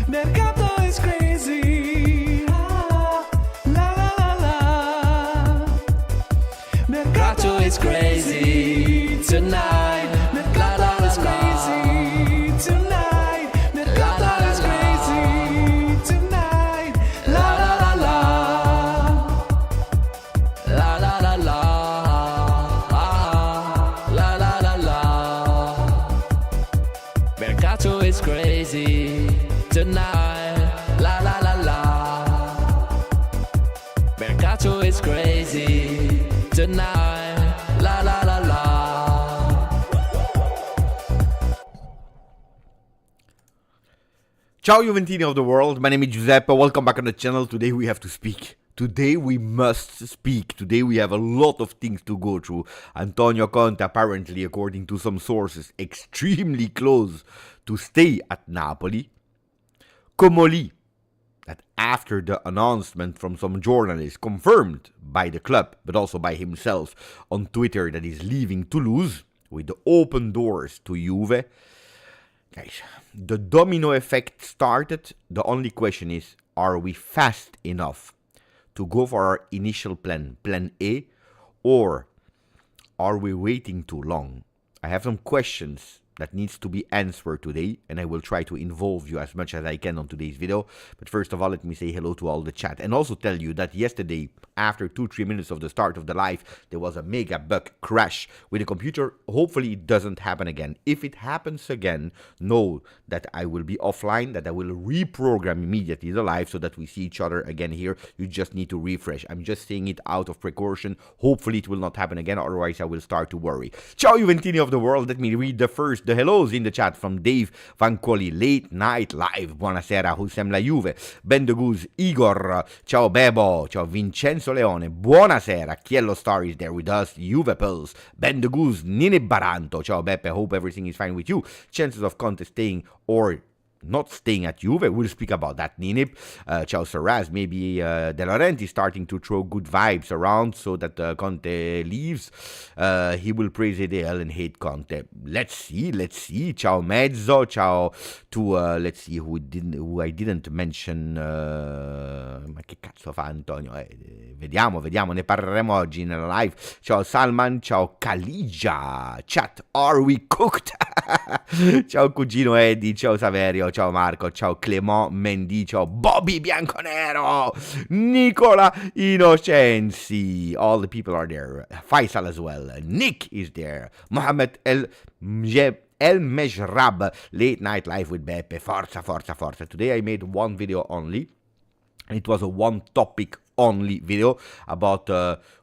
Mercato is crazy. Ah, la la la la. Mercato is crazy tonight. Mercato is crazy tonight. Mercato is crazy tonight. La la la la. La la la la. La la la la. Mercato is crazy tonight. La la la la. Mercato is crazy tonight. La la la la. Ciao Juventini of the world, my name is Giuseppe, welcome back on the channel. Today we have to speak. Today we must speak. Today we have a lot of things to go through. Antonio Conte, apparently, according to some sources, extremely close to stay at Napoli. Comolli, that after the announcement from some journalists, confirmed by the club, but also by himself on Twitter, that he's leaving Toulouse, with the open doors to Juve. Guys, the domino effect started. The only question is, are we fast enough to go for our initial plan A, or are we waiting too long? I have some questions that needs to be answered today, and I will try to involve you as much as I can on today's video. But first of all, let me say hello to all the chat, and also tell you that yesterday, after 2-3 minutes of the start of the live, there was a mega bug crash with the computer. Hopefully it doesn't happen again. If it happens again, know that I will be offline, that I will reprogram immediately the live so that we see each other again here. You just need to refresh. I'm just saying it out of precaution. Hopefully it will not happen again, otherwise I will start to worry. Ciao Juventini of the world. Let me read the hellos in the chat from Dave Vancoli, Late Night Live, buonasera, Husem la Juve, Ben the Goose, Igor, ciao Bebo, ciao Vincenzo Leone, buonasera, Chiello Star is there with us, Juve Pulse, Ben the Goose, Nini Baranto, ciao Beppe, hope everything is fine with you, chances of Conte staying or not staying at Juve, we'll speak about that, Ninip. Ciao Saraz, maybe De Laurentiis starting to throw good vibes around so that Conte leaves. He will praise EDL and hate Conte. Let's see. Ciao Mezzo, ciao to, let's see, who I didn't mention. Ma che cazzo fa Antonio? Vediamo, ne parleremo oggi nella live. Ciao Salman, ciao Caligia. Chat, are we cooked? Ciao cugino Eddie, ciao Saverio, ciao Marco, ciao Clément Mendy, ciao Bobby Bianconero, Nicola Innocenzi, all the people are there, Faisal as well, Nick is there, Mohammed El Mejrab, Late Night Live with Beppe, forza. Today I made one video only, and it was a one topic only video about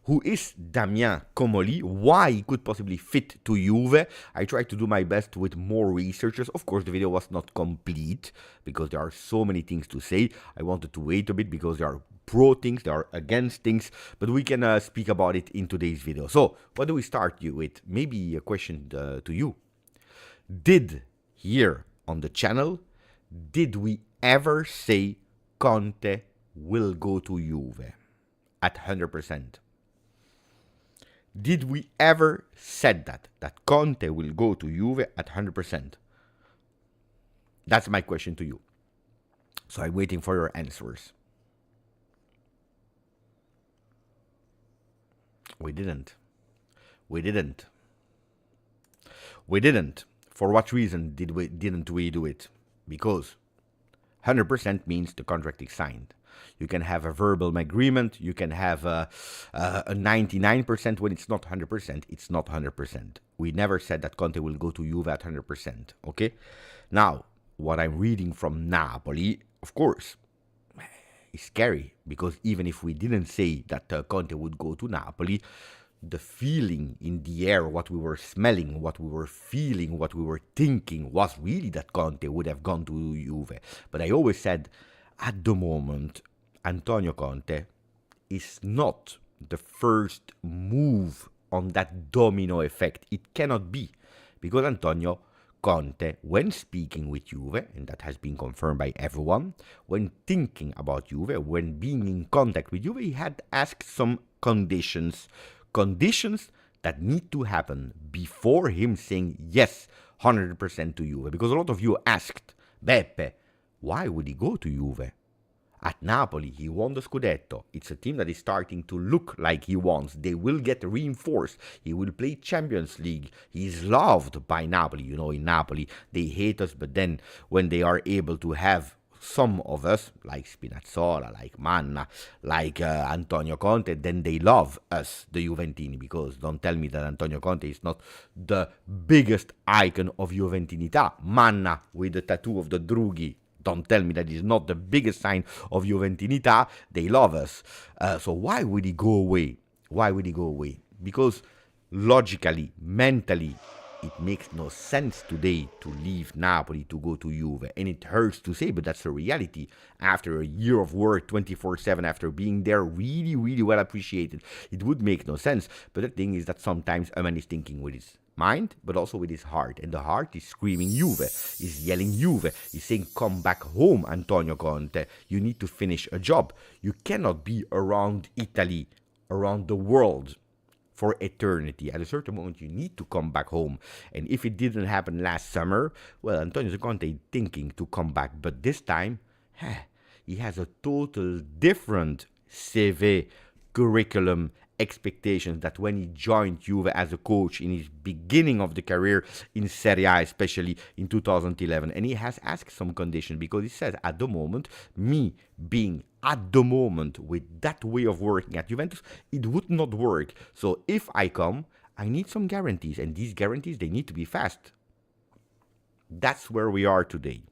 who is Damien Comolli, why he could possibly fit to Juve. I tried to do my best with more researchers. Of course, the video was not complete because there are so many things to say. I wanted to wait a bit because there are pro things, there are against things, but we can speak about it in today's video. So, what do we start you with? Maybe a question to you. Did here on the channel, did we ever say Conte will go to Juve at 100%? Did we ever said that Conte will go to Juve at 100%? That's my question to you. So I'm waiting for your answers. We didn't. For what reason didn't we do it? Because 100% means the contract is signed. You can have a verbal agreement. You can have a 99% when it's not 100%. It's not 100%. We never said that Conte will go to Juve at 100%. Okay? Now, what I'm reading from Napoli, of course, is scary. Because even if we didn't say that Conte would go to Napoli, the feeling in the air, what we were smelling, what we were feeling, what we were thinking was really that Conte would have gone to Juve. But I always said, at the moment, Antonio Conte is not the first move on that domino effect. It cannot be, because Antonio Conte, when speaking with Juve, and that has been confirmed by everyone, when thinking about Juve, when being in contact with Juve, he had asked some conditions that need to happen before him saying yes 100% to Juve. Because a lot of you asked, Beppe, why would he go to Juve? At Napoli, he won the Scudetto. It's a team that is starting to look like he wants. They will get reinforced. He will play Champions League. He's loved by Napoli. You know, in Napoli, they hate us, but then when they are able to have some of us, like Spinazzola, like Manna, like Antonio Conte, then they love us, the Juventini, because don't tell me that Antonio Conte is not the biggest icon of Juventinità. Manna with the tattoo of the Drughi, don't tell me that is not the biggest sign of Juventinità. They love us. So why would he go away? Why would he go away? Because logically, mentally, it makes no sense today to leave Napoli to go to Juve. And it hurts to say, but that's the reality. After a year of work, 24/7, after being there, really, really well appreciated, it would make no sense. But the thing is that sometimes a man is thinking with his mind, but also with his heart. And the heart is screaming Juve, is yelling Juve, is saying, come back home, Antonio Conte. You need to finish a job. You cannot be around Italy, around the world, for eternity. At a certain moment, you need to come back home. And if it didn't happen last summer, well, Antonio Conte is thinking to come back. But this time, he has a total different CV, curriculum, expectations that when he joined Juve as a coach in his beginning of the career in Serie A, especially in 2011. And he has asked some conditions because he says, at the moment, me being at the moment with that way of working at Juventus, it would not work. So if I come, I need some guarantees. And these guarantees, they need to be fast. That's where we are today.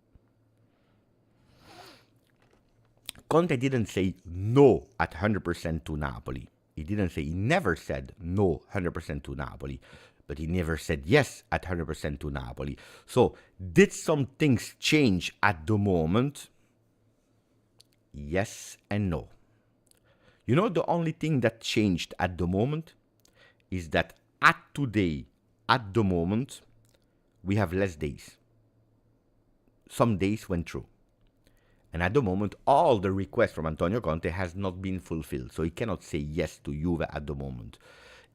Conte didn't say no at 100% to Napoli. He didn't say, he never said no 100% to Napoli, but he never said yes at 100% to Napoli. So, did some things change at the moment? Yes and no. You know, the only thing that changed at the moment is that at today, at the moment, we have less days. Some days went through. And at the moment, all the requests from Antonio Conte has not been fulfilled. So he cannot say yes to Juve at the moment.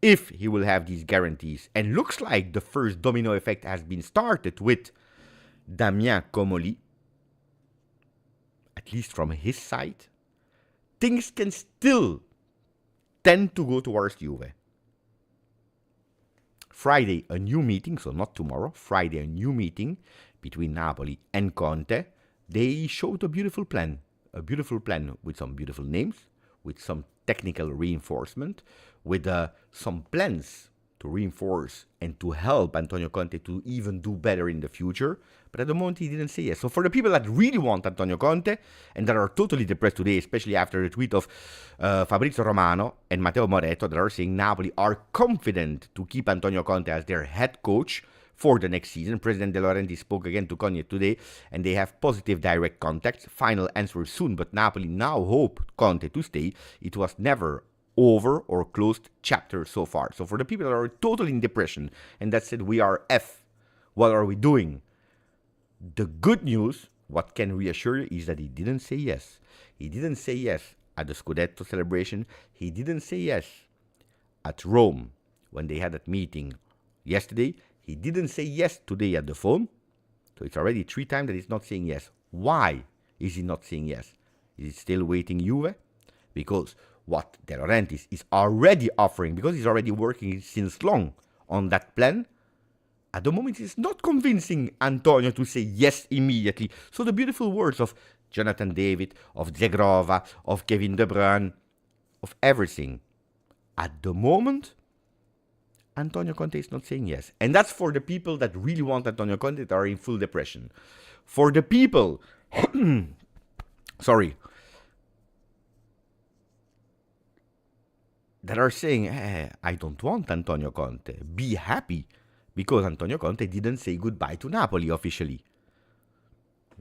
If he will have these guarantees, and looks like the first domino effect has been started with Damien Comolli, at least from his side, things can still tend to go towards Juve. Friday, a new meeting, so not tomorrow, Friday, a new meeting between Napoli and Conte. They showed a beautiful plan with some beautiful names, with some technical reinforcement, with some plans to reinforce and to help Antonio Conte to even do better in the future. But at the moment, he didn't say yes. So for the people that really want Antonio Conte and that are totally depressed today, especially after the tweet of Fabrizio Romano and Matteo Moretto that are saying Napoli are confident to keep Antonio Conte as their head coach for the next season. President De Laurentiis spoke again to Conte today, and they have positive direct contacts. Final answer soon, but Napoli now hope Conte to stay. It was never over or closed chapter so far. So for the people that are totally in depression and that said we are F, what are we doing? The good news, what can reassure you, is that he didn't say yes. He didn't say yes at the Scudetto celebration. He didn't say yes at Rome when they had that meeting yesterday. He didn't say yes today at the phone. So it's already 3 times that he's not saying yes. Why is he not saying yes? Is he still waiting Juve? Because what De Laurentiis is already offering, because he's already working since long on that plan, at the moment it's not convincing Antonio to say yes immediately. So the beautiful words of Jonathan David, of Zegrova, of Kevin De Bruyne, of everything, at the moment, Antonio Conte is not saying yes. And that's for the people that really want Antonio Conte, that are in full depression. For the people, sorry, that are saying, I don't want Antonio Conte, be happy, because Antonio Conte didn't say goodbye to Napoli officially.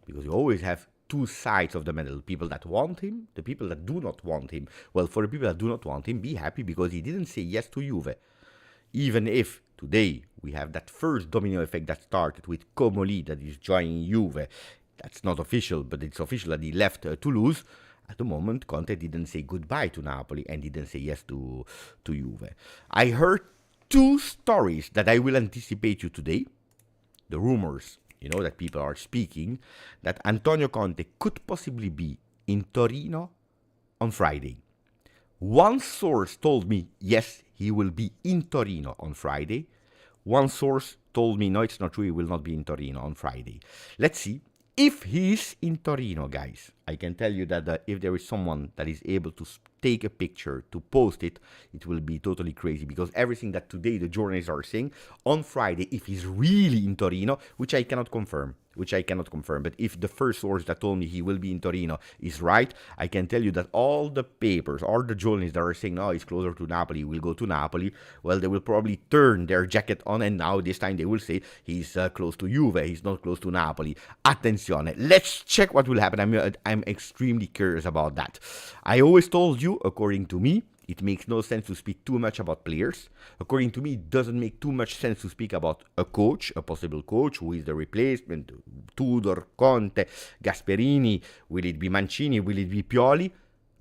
Because you always have 2 sides of the medal, people that want him, the people that do not want him. Well, for the people that do not want him, be happy, because he didn't say yes to Juve. Even if today we have that first domino effect that started with Comolli that is joining Juve. That's not official, but it's official that he left Toulouse. At the moment, Conte didn't say goodbye to Napoli and didn't say yes to Juve. I heard 2 stories that I will anticipate you today. The rumors, you know, that people are speaking, that Antonio Conte could possibly be in Torino on Friday. One source told me, yes, he will be in Torino on Friday. One source told me, no, it's not true, he will not be in Torino on Friday. Let's see. If he is in Torino, guys, I can tell you that if there is someone that is able to take a picture, to post it, it will be totally crazy, because everything that today the journalists are saying, on Friday, if he's really in Torino, which I cannot confirm, but if the first source that told me he will be in Torino is right, I can tell you that all the papers, all the journalists that are saying, oh, he's closer to Napoli, will go to Napoli, well, they will probably turn their jacket on, and now this time they will say he's close to Juve, he's not close to Napoli. Attenzione, let's check what will happen. I'm extremely curious about that. I always told you, according to me, it makes no sense to speak too much about players. According to me, it doesn't make too much sense to speak about a coach, a possible coach, who is the replacement, Tudor, Conte, Gasperini, will it be Mancini, will it be Pioli,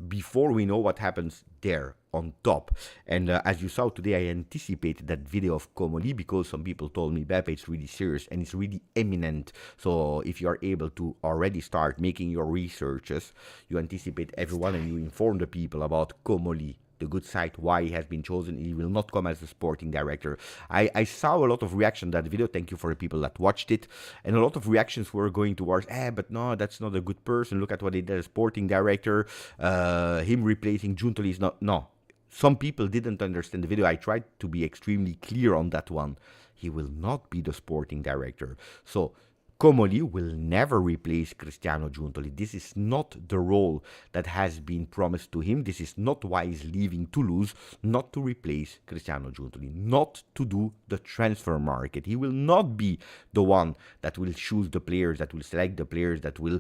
before we know what happens there on top. And as you saw today, I anticipated that video of Comolli, because some people told me, Beppe, it's really serious and it's really eminent. So if you are able to already start making your researches, you anticipate everyone and you inform the people about Comolli, the good side, why he has been chosen. He will not come as a sporting director. I saw a lot of reaction to that video. Thank you for the people that watched it. And a lot of reactions were going towards, but no, that's not a good person. Look at what he did as sporting director. Him replacing Giuntoli is not. No. Some people didn't understand the video. I tried to be extremely clear on that one. He will not be the sporting director. So Comolli will never replace Cristiano Giuntoli. This is not the role that has been promised to him. This is not why he's leaving Toulouse, not to replace Cristiano Giuntoli, not to do the transfer market. He will not be the one that will choose the players, that will select the players, that will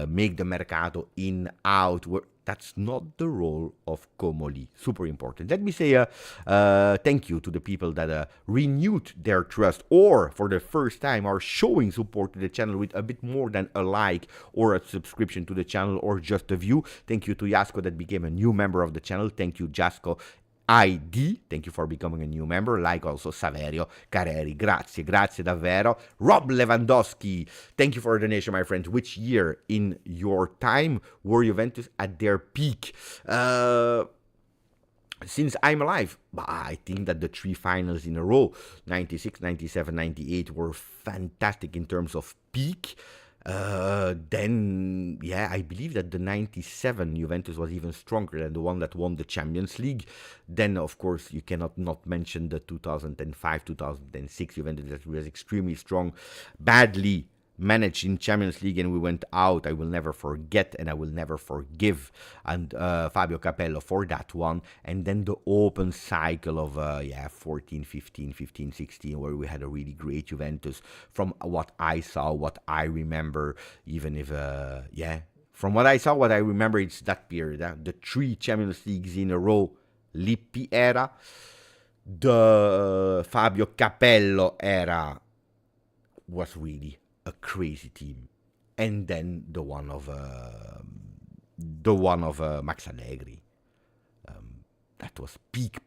make the mercato in, out. That's not the role of Comolli. Super important. Let me say thank you to the people that renewed their trust, or for the first time are showing support to the channel with a bit more than a like or a subscription to the channel or just a view. Thank you to Jasko that became a new member of the channel. Thank you, Jasko ID, thank you for becoming a new member, like also Saverio Careri, grazie davvero. Rob Lewandowski, thank you for the donation, my friends. Which year in your time were Juventus at their peak? Since I'm alive, I think that the 3 finals in a row, 96, 97, 98, were fantastic in terms of peak. Then, yeah, I believe that the 97 Juventus was even stronger than the one that won the Champions League. Then, of course, you cannot not mention the 2005, 2006 Juventus that was extremely strong, badly managed in Champions League, and we went out. I will never forget and I will never forgive and Fabio Capello for that one. And then the open cycle of 14, 15, 15, 16, where we had a really great Juventus. From what I saw, what I remember, even if from what I saw, what I remember, it's that period, the 3 Champions Leagues in a row, Lippi era, the Fabio Capello era was really a crazy team, and then the one of Max Allegri. That was peak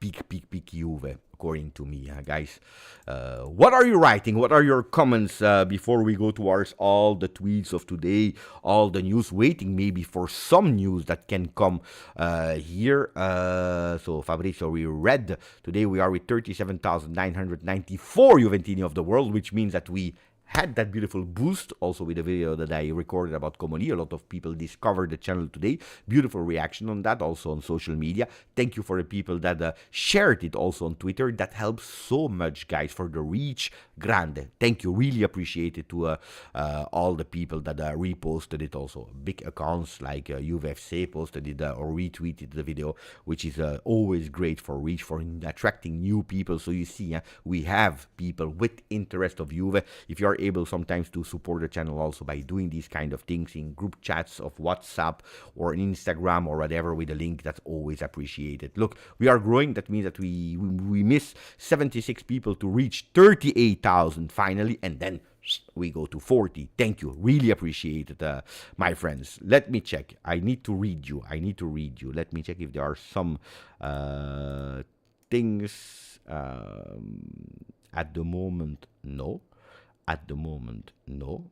Juve, according to me, guys. What are you writing? What are your comments before we go towards all the tweets of today, all the news, waiting maybe for some news that can come here. So Fabrizio, we read today we are with 37,994 Juventini of the world, which means that we had that beautiful boost also with the video that I recorded about Comolli. A lot of people discovered the channel today. Beautiful reaction on that, also on social media. Thank you for the people that shared it also on Twitter. That helps so much, guys, for the reach. Grande. Thank you. Really appreciate it to all the people that reposted it also. Big accounts like UFC posted it or retweeted the video, which is always great for reach, for attracting new people. So you see, we have people with interest of Juve. If you are able sometimes to support the channel also by doing these kind of things in group chats of WhatsApp or Instagram or whatever with a link, that's always appreciated. Look, we are growing. That means that we miss 76 people to reach 38,000 finally, and then we go to 40. Thank you. Really appreciate it, my friends. Let me check. I need to read you. Let me check if there are some things at the moment. No. At the moment, no.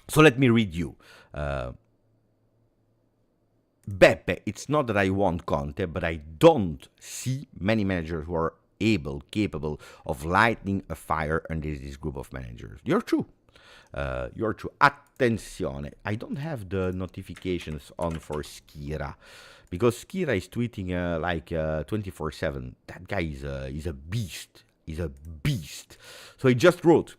So let me read you. Beppe, it's not that I want Conte, but I don't see many managers who are capable of lighting a fire under this group of managers. You're true. You're true. Attenzione. I don't have the notifications on for Skira, because Skira is tweeting like 24/7. That guy is a beast. He's a beast. So he just wrote,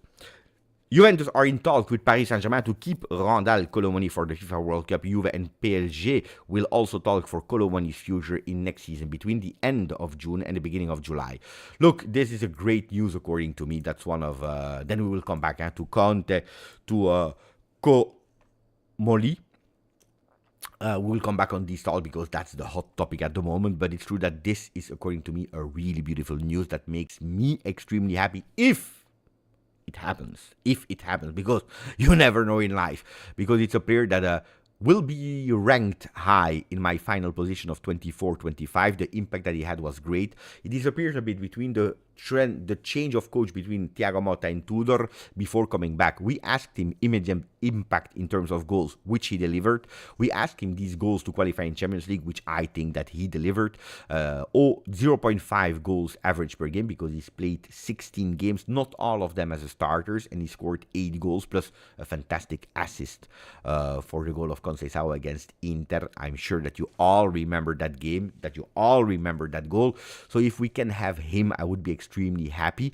Juventus are in talks with Paris Saint-Germain to keep Randall Colomoni for the FIFA World Cup. Juve and PSG will also talk for Colomoni's future in next season between the end of June and the beginning of July. Look, this is a great news according to me. That's one of... then we will come back to Conte, to Comolli. We will come back on this talk because that's the hot topic at the moment. But it's true that this is, according to me, a really beautiful news that makes me extremely happy if it happens, because you never know in life, because it's a player that will be ranked high in my final position of 24-25. The impact that he had was great. He disappears a bit between the change of coach between Thiago Motta and Tudor before coming back. We asked him immediate impact in terms of goals, which he delivered. We asked him these goals to qualify in Champions League, which I think that he delivered. 0.5 goals average per game, because he's played 16 games, not all of them as a starters, and he scored 8 goals plus a fantastic assist for the goal of Conceição against Inter. I'm sure that you all remember that game, that you all remember that goal. So if we can have him, I would be extremely happy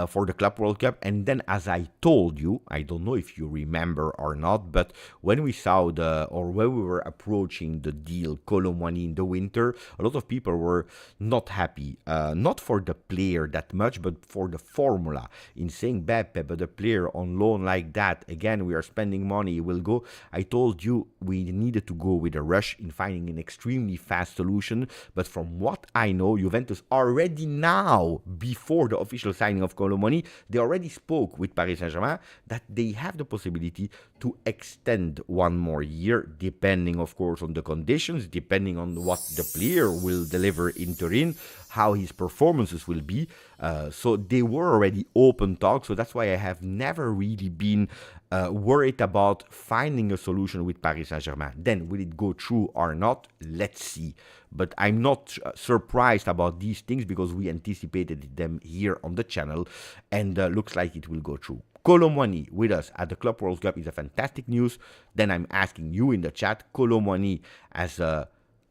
for the Club World Cup. And then, as I told you, I don't know if you remember or not, but when we saw when we were approaching the deal Colomani in the winter, a lot of people were not happy, not for the player that much, but for the formula, in saying Beppe, but a player on loan like that, again, we are spending money, he will go. I told you we needed to go with a rush in finding an extremely fast solution, but from what I know, Juventus already now, before the official signing of Colomani, they already spoke with Paris Saint-Germain that they have the possibility to extend one more year, depending, of course, on the conditions, depending on what the player will deliver in Turin, how his performances will be. So they were already open talks. So that's why I have never really been worried about finding a solution with Paris Saint-Germain. Then, will it go through or not? Let's see. But I'm not surprised about these things because we anticipated them here on the channel, and looks like it will go through. Colomani with us at the Club World Cup is a fantastic news. Then I'm asking you in the chat, Colomani as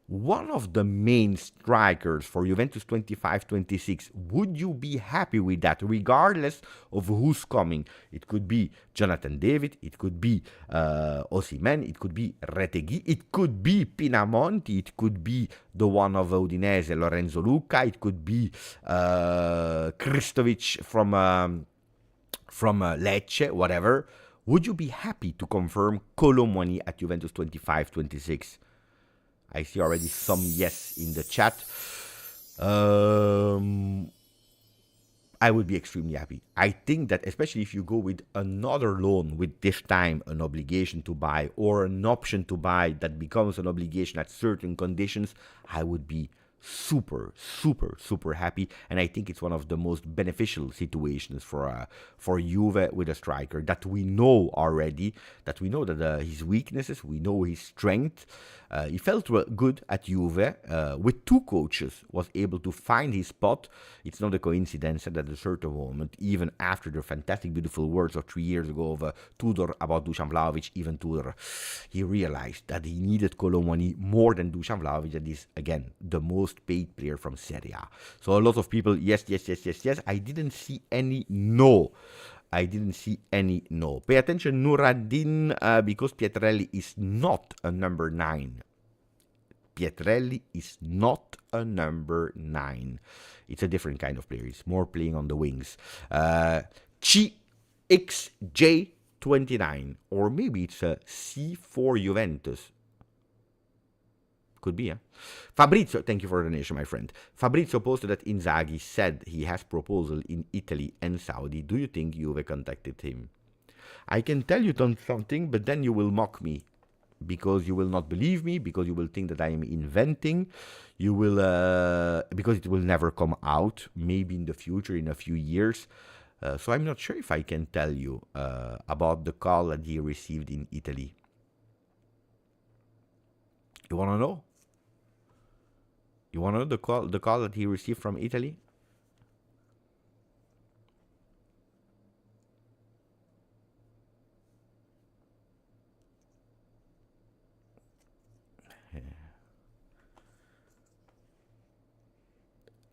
one of the main strikers for Juventus 25-26, would you be happy with that, regardless of who's coming? It could be Jonathan David, it could be Osimhen, it could be Retegui, it could be Pinamonti, it could be the one of Udinese, Lorenzo Lucca, it could be Kristovic from Lecce, whatever. Would you be happy to confirm Colomani at Juventus 25-26? I see already some yes in the chat. I would be extremely happy. I think that especially if you go with another loan with this time an obligation to buy or an option to buy that becomes an obligation at certain conditions, I would be super happy, and I think it's one of the most beneficial situations for Juve with a striker that we know already, that we know that his weaknesses, we know his strength. He felt good at Juve with 2 coaches, was able to find his spot. It's not a coincidence that at a certain moment, even after the fantastic beautiful words of 3 years ago of Tudor about Dusan Vlahovic, even Tudor, he realized that he needed Colomani more than Dusan Vlahovic, that is again the most paid player from Serie A. So a lot of people, yes. I didn't see any no. Pay attention, Nuradin, because Pietrelli is not a number 9. Pietrelli is not a number 9. It's a different kind of player. He's more playing on the wings. CXJ29, or maybe it's a C4 Juventus. Could be, Fabrizio, thank you for the donation, my friend. Fabrizio posted that Inzaghi said he has proposal in Italy and Saudi. Do you think Juve contacted him? I can tell you something, but then you will mock me. because you will not believe me, because you will think that I am inventing. You will, because it will never come out, maybe in the future, in a few years. So I'm not sure if I can tell you about the call that he received in Italy. You want to know? You want to know the call that he received from Italy?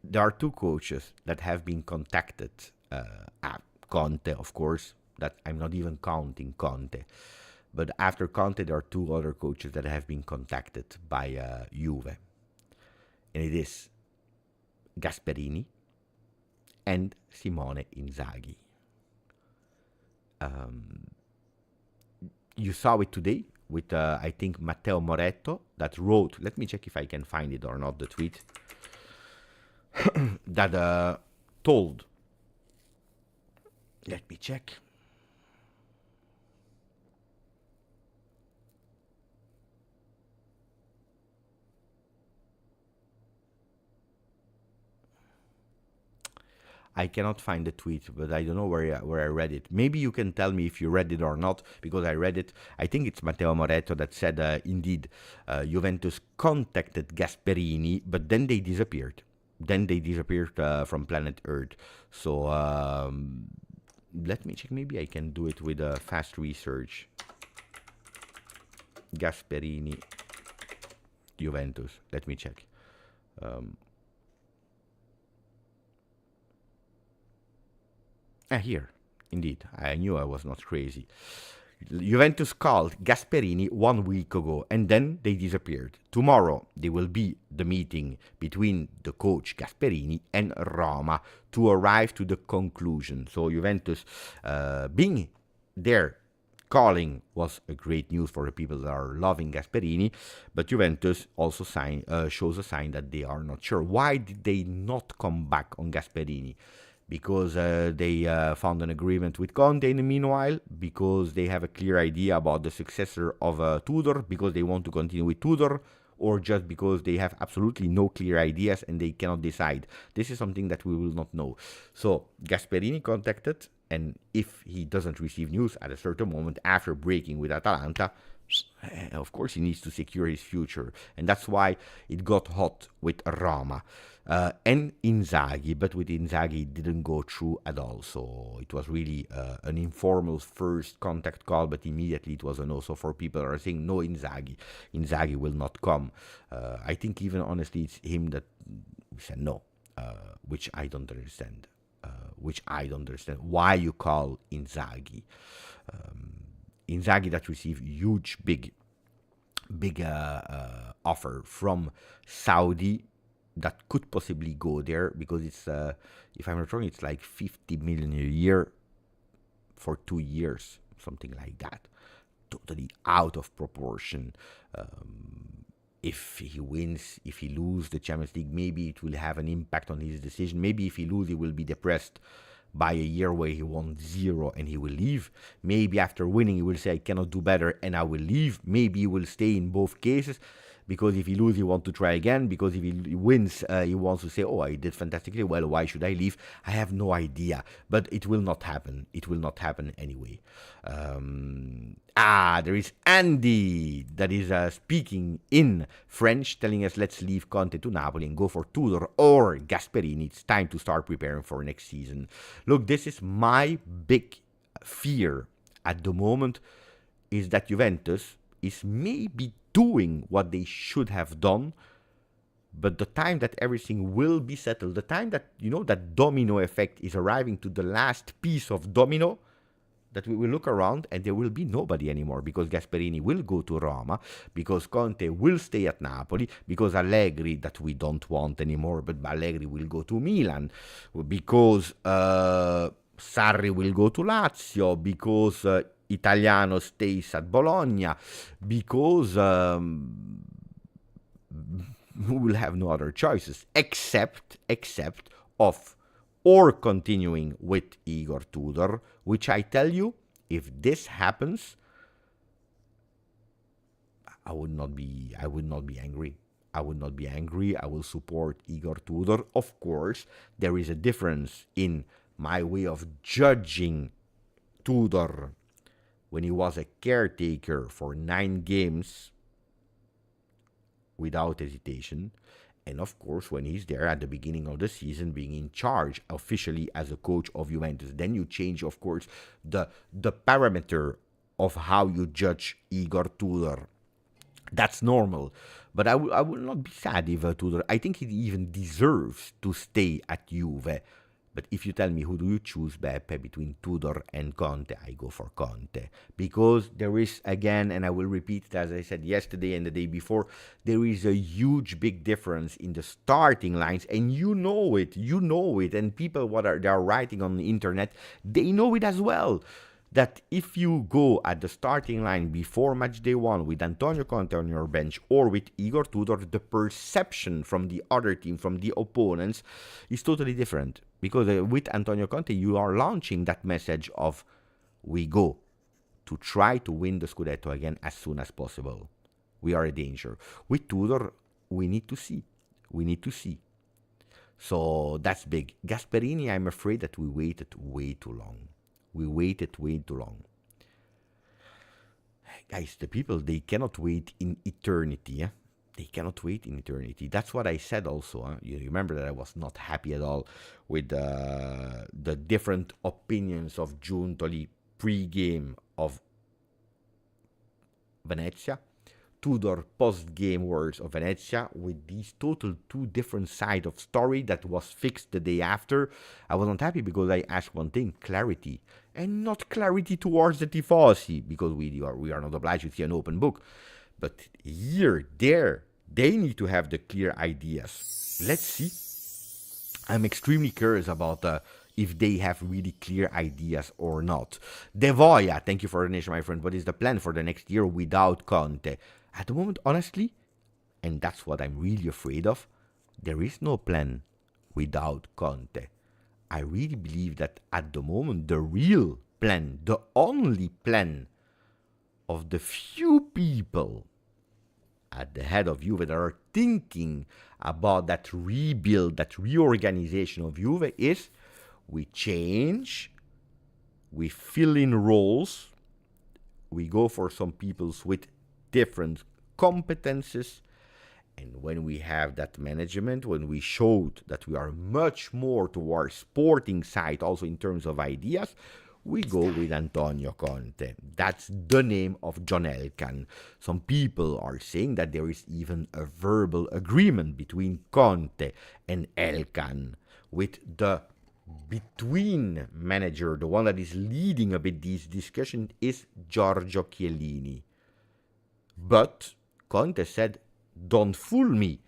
There are two coaches that have been contacted. Conte, of course, that I'm not even counting Conte. But after Conte, there are two other coaches that have been contacted by Juve. And it is Gasperini and Simone Inzaghi. You saw it today with, I think, Matteo Moretto that wrote, let me check if I can find it or not, the tweet, that told, let me check. I cannot find the tweet, but I don't know where I read it. Maybe you can tell me if you read it or not, because I read it. I think it's Matteo Moretto that said, indeed, Juventus contacted Gasperini, but then they disappeared. Then they disappeared from planet Earth. So let me check. Maybe I can do it with a fast research. Gasperini, Juventus. Let me check. Here, indeed, I knew I was not crazy. Juventus called Gasperini 1 week ago, and then they disappeared. Tomorrow, there will be the meeting between the coach Gasperini and Roma to arrive to the conclusion. So Juventus being there, calling was a great news for the people that are loving Gasperini, but Juventus also shows a sign that they are not sure. Why did they not come back on Gasperini? Because they found an agreement with Conte in the meanwhile, because they have a clear idea about the successor of Tudor, because they want to continue with Tudor, or just because they have absolutely no clear ideas and they cannot decide. This is something that we will not know. So Gasperini contacted, and if he doesn't receive news at a certain moment after breaking with Atalanta, of course he needs to secure his future, and that's why it got hot with Roma and Inzaghi. But with Inzaghi it didn't go through at all, so it was really an informal first contact call, but immediately it was a no. So for people that are saying no, Inzaghi will not come, I think even honestly it's him that said no, which I don't understand. Why you call Inzaghi. Inzaghi that received huge, big offer from Saudi that could possibly go there, because it's, if I'm not wrong, it's like 50 million a year for 2 years, something like that. Totally out of proportion. If he wins, if he loses the Champions League, maybe it will have an impact on his decision. Maybe if he loses, he will be depressed by a year where he won 0 and he will leave. Maybe after winning, he will say, I cannot do better and I will leave. Maybe he will stay in both cases, because if he loses, he wants to try again. Because if he wins, he wants to say, oh, I did fantastically well, why should I leave? I have no idea, but it will not happen. It will not happen anyway. There is Andy that is speaking in French, telling us, let's leave Conte to Napoli and go for Tudor or Gasperini. It's time to start preparing for next season. Look, this is my big fear at the moment, is that Juventus is maybe doing what they should have done, but the time that everything will be settled, the time that, that domino effect is arriving to the last piece of domino, that we will look around and there will be nobody anymore, because Gasperini will go to Roma, because Conte will stay at Napoli, because Allegri, that we don't want anymore, but Allegri will go to Milan, because Sarri will go to Lazio, because Italiano stays at Bologna, because we will have no other choices except of or continuing with Igor Tudor, which I tell you, if this happens, I would not be angry. I would not be angry. I will support Igor Tudor. Of course, there is a difference in my way of judging Tudor when he was a caretaker for 9 games without hesitation. And of course, when he's there at the beginning of the season, being in charge officially as a coach of Juventus, then you change, of course, the parameter of how you judge Igor Tudor. That's normal. But I will not be sad if Tudor, I think he even deserves to stay at Juve. But if you tell me who do you choose, Beppe, between Tudor and Conte, I go for Conte. Because there is, again, and I will repeat it as I said yesterday and the day before, there is a huge, big difference in the starting lines. And you know it. And people, they are writing on the internet, they know it as well. That if you go at the starting line before match day 1 with Antonio Conte on your bench or with Igor Tudor, the perception from the other team, from the opponents, is totally different. Because with Antonio Conte, you are launching that message of we go to try to win the Scudetto again as soon as possible. We are a danger. With Tudor, we need to see. So that's big. Gasperini, I'm afraid that we waited way too long. Guys, the people, they cannot wait in eternity. They cannot wait in eternity. That's what I said also. You remember that I was not happy at all with the different opinions of Giuntoli pre-game of Venezia. Tudor post-game words of Venezia with these total 2 different sides of story that was fixed the day after. I was not happy because I asked one thing, clarity. And not clarity towards the Tifosi, because we are not obliged to see an open book. But here, there, they need to have the clear ideas. Let's see. I'm extremely curious about if they have really clear ideas or not. Devoya, thank you for the donation, my friend. What is the plan for the next year without Conte? At the moment, honestly, and that's what I'm really afraid of, there is no plan without Conte. I really believe that at the moment, the real plan, the only plan of the few people at the head of Juve that are thinking about that rebuild, that reorganization of Juve is we change, we fill in roles, we go for some people with different competences, and when we have that management, when we showed that we are much more to our sporting side, also in terms of ideas, we go with Antonio Conte. That's the name of John Elkann. Some people are saying that there is even a verbal agreement between Conte and Elkann, with the between manager, the one that is leading a bit these discussions, is Giorgio Chiellini. But Conte said, don't fool me.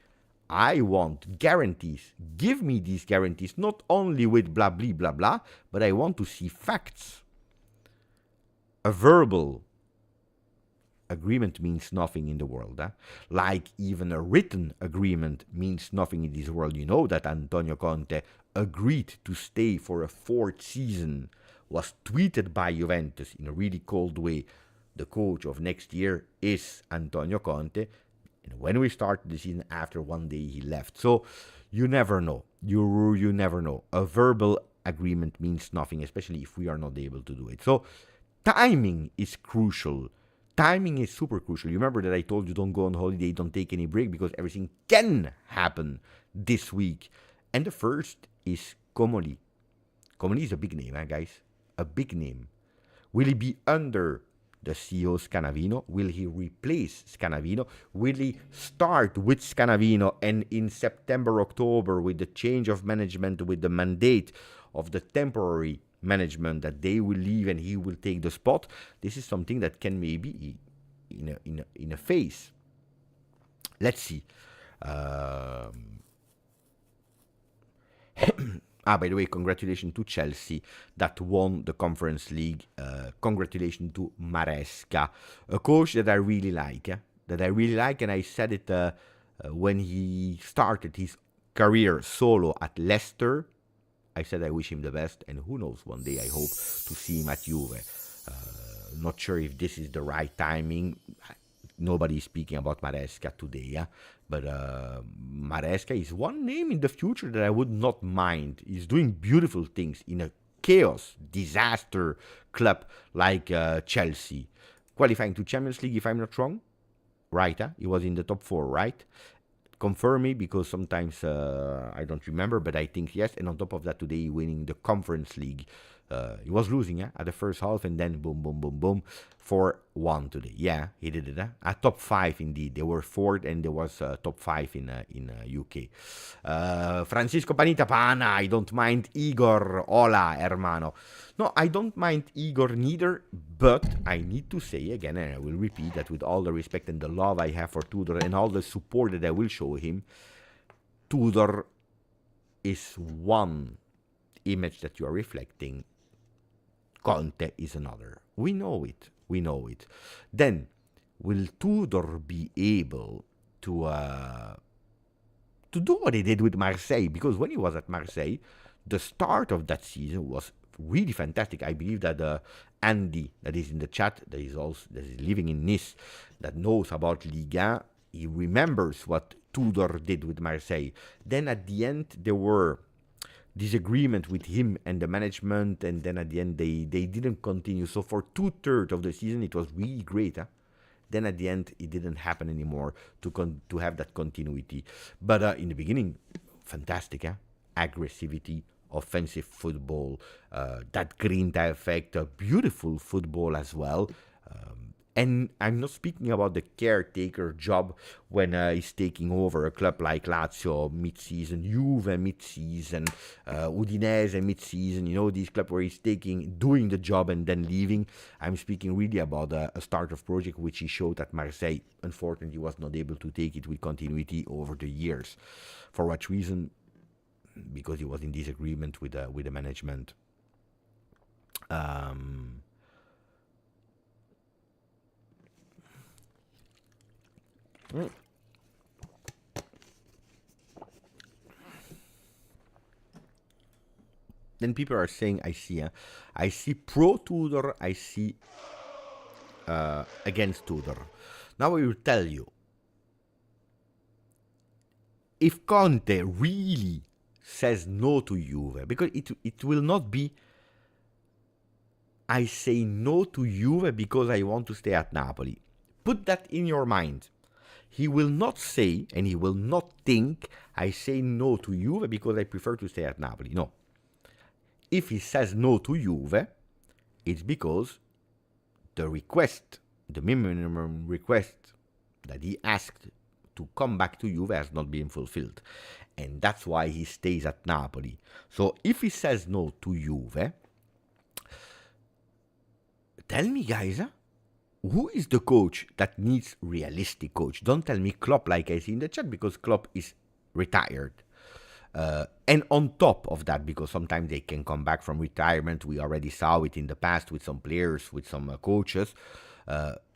I want guarantees. Give me these guarantees, not only with blah, blah, blah, blah, but I want to see facts. A verbal agreement means nothing in the world. Like even a written agreement means nothing in this world. You know that Antonio Conte agreed to stay for a 4th season, was tweeted by Juventus in a really cold way. The coach of next year is Antonio Conte. And when we started the season, after 1 day he left. So you never know. You never know. A verbal agreement means nothing, especially if we are not able to do it. So timing is crucial. Timing is super crucial. You remember that I told you don't go on holiday, don't take any break, because everything can happen this week. And the first is Comolli. Comolli is a big name, guys. A big name. Will he be under the CEO Scanavino? Will he replace Scanavino? Will he start with Scanavino and in September, October, with the change of management, with the mandate of the temporary management that they will leave and he will take the spot? This is something that can maybe in a phase. Let's see. By the way, congratulations to Chelsea that won the Conference League. Congratulations to Maresca, a coach that I really like. And I said it when he started his career solo at Leicester. I said I wish him the best, and who knows, one day I hope to see him at Juve. Not sure if this is the right timing. nobody is speaking about Maresca today, yeah? But Maresca is one name in the future that I would not mind. He's doing beautiful things in a chaos, disaster club like Chelsea. Qualifying to Champions League, if I'm not wrong. Right, huh? He was in the top 4, right? Confirm me, because sometimes I don't remember, but I think yes. And on top of that, today winning the Conference League. He was losing at the first half, and then boom, boom, boom, boom, 4-1 today. Yeah, he did it. At top 5 indeed. They were 4th, and there was top 5 in UK. Francisco Panita Pana. I don't mind Igor. Hola, hermano. No, I don't mind Igor neither, but I need to say again, and I will repeat that with all the respect and the love I have for Tudor and all the support that I will show him, Tudor is one image that you are reflecting. Conte is another. We know it. We know it. Then, will Tudor be able to do what he did with Marseille? Because when he was at Marseille, the start of that season was really fantastic. I believe that Andy, that is in the chat, that is living in Nice, that knows about Liga, he remembers what Tudor did with Marseille. Then at the end, there were disagreement with him and the management, and then at the end they didn't continue. So for 2/3 of the season it was really great. Then at the end it didn't happen anymore to have that continuity. But in the beginning, fantastic. Aggressivity, offensive football, that grinta effect, beautiful football as well. And I'm not speaking about the caretaker job when he's taking over a club like Lazio mid-season, Juve mid-season, Udinese mid-season, these clubs where he's doing the job and then leaving. I'm speaking really about a startup project which he showed at Marseille. Unfortunately, he was not able to take it with continuity over the years. For what reason? Because he was in disagreement with the management. Then people are saying, I see pro Tudor, I see against Tudor. Now I will tell you, if Conte really says no to Juve, because it will not be, I say no to Juve because I want to stay at Napoli. Put that in your mind. He will not say, and he will not think, I say no to Juve because I prefer to stay at Napoli. No. If he says no to Juve, it's because the request, the minimum request that he asked to come back to Juve has not been fulfilled. And that's why he stays at Napoli. So if he says no to Juve, tell me, guys, who is the coach that needs realistic coach? Don't tell me Klopp like I see in the chat, because Klopp is retired. And on top of that, because sometimes they can come back from retirement, we already saw it in the past with some players, with some coaches,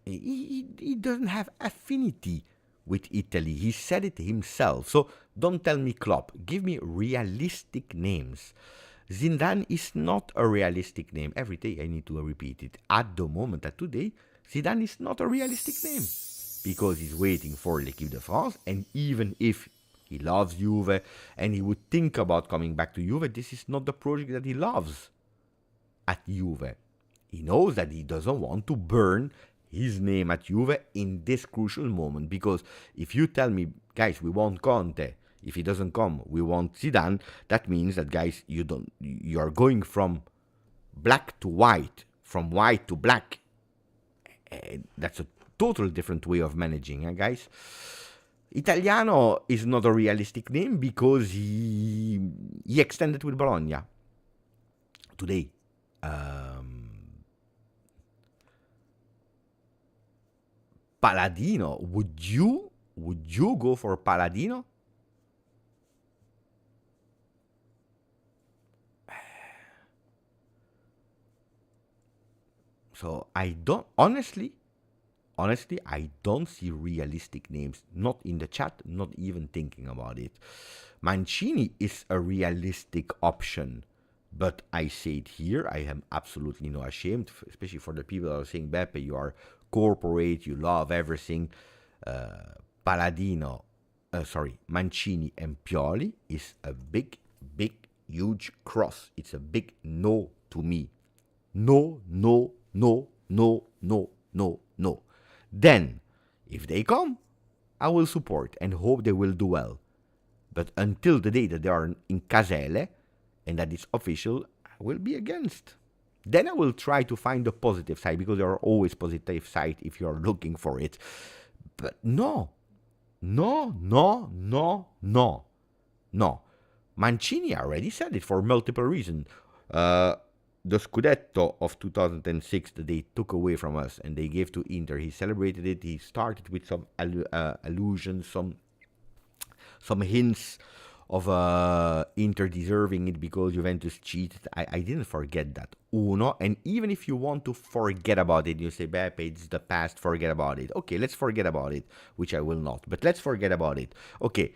he doesn't have affinity with Italy. He said it himself. So don't tell me Klopp. Give me realistic names. Zidane is not a realistic name. Every day I need to repeat it. At the moment, at today, Zidane is not a realistic name, because he's waiting for l'équipe de France, and even if he loves Juve and he would think about coming back to Juve, this is not the project that he loves at Juve. He knows that he doesn't want to burn his name at Juve in this crucial moment, because if you tell me, guys, we want Conte, if he doesn't come, we want Zidane, that means that, guys, you are going from black to white, from white to black. That's a total different way of managing, guys. Italiano is not a realistic name because he extended with Bologna today. Paladino, would you go for Paladino? So I don't, honestly, I don't see realistic names. Not in the chat, not even thinking about it. Mancini is a realistic option, but I say it here, I am absolutely not ashamed, especially for the people that are saying, Beppe, you are corporate, you love everything. Mancini and Pioli is a big, huge cross. It's a big no to me. No, no, no, no, no, no, no. Then, if they come, I will support and hope they will do well. But until the day that they are in Casele and that it's official, I will be against. Then I will try to find the positive side, because there are always positive side if you are looking for it. But no. Mancini already said it for multiple reasons. The Scudetto of 2006 that they took away from us and they gave to Inter, he celebrated it. He started with some allusions, some hints of Inter deserving it because Juventus cheated. I didn't forget that. Uno, and even if you want to forget about it, you say, Beppe, it's the past, forget about it. Okay, let's forget about it, which I will not, but let's forget about it. Okay,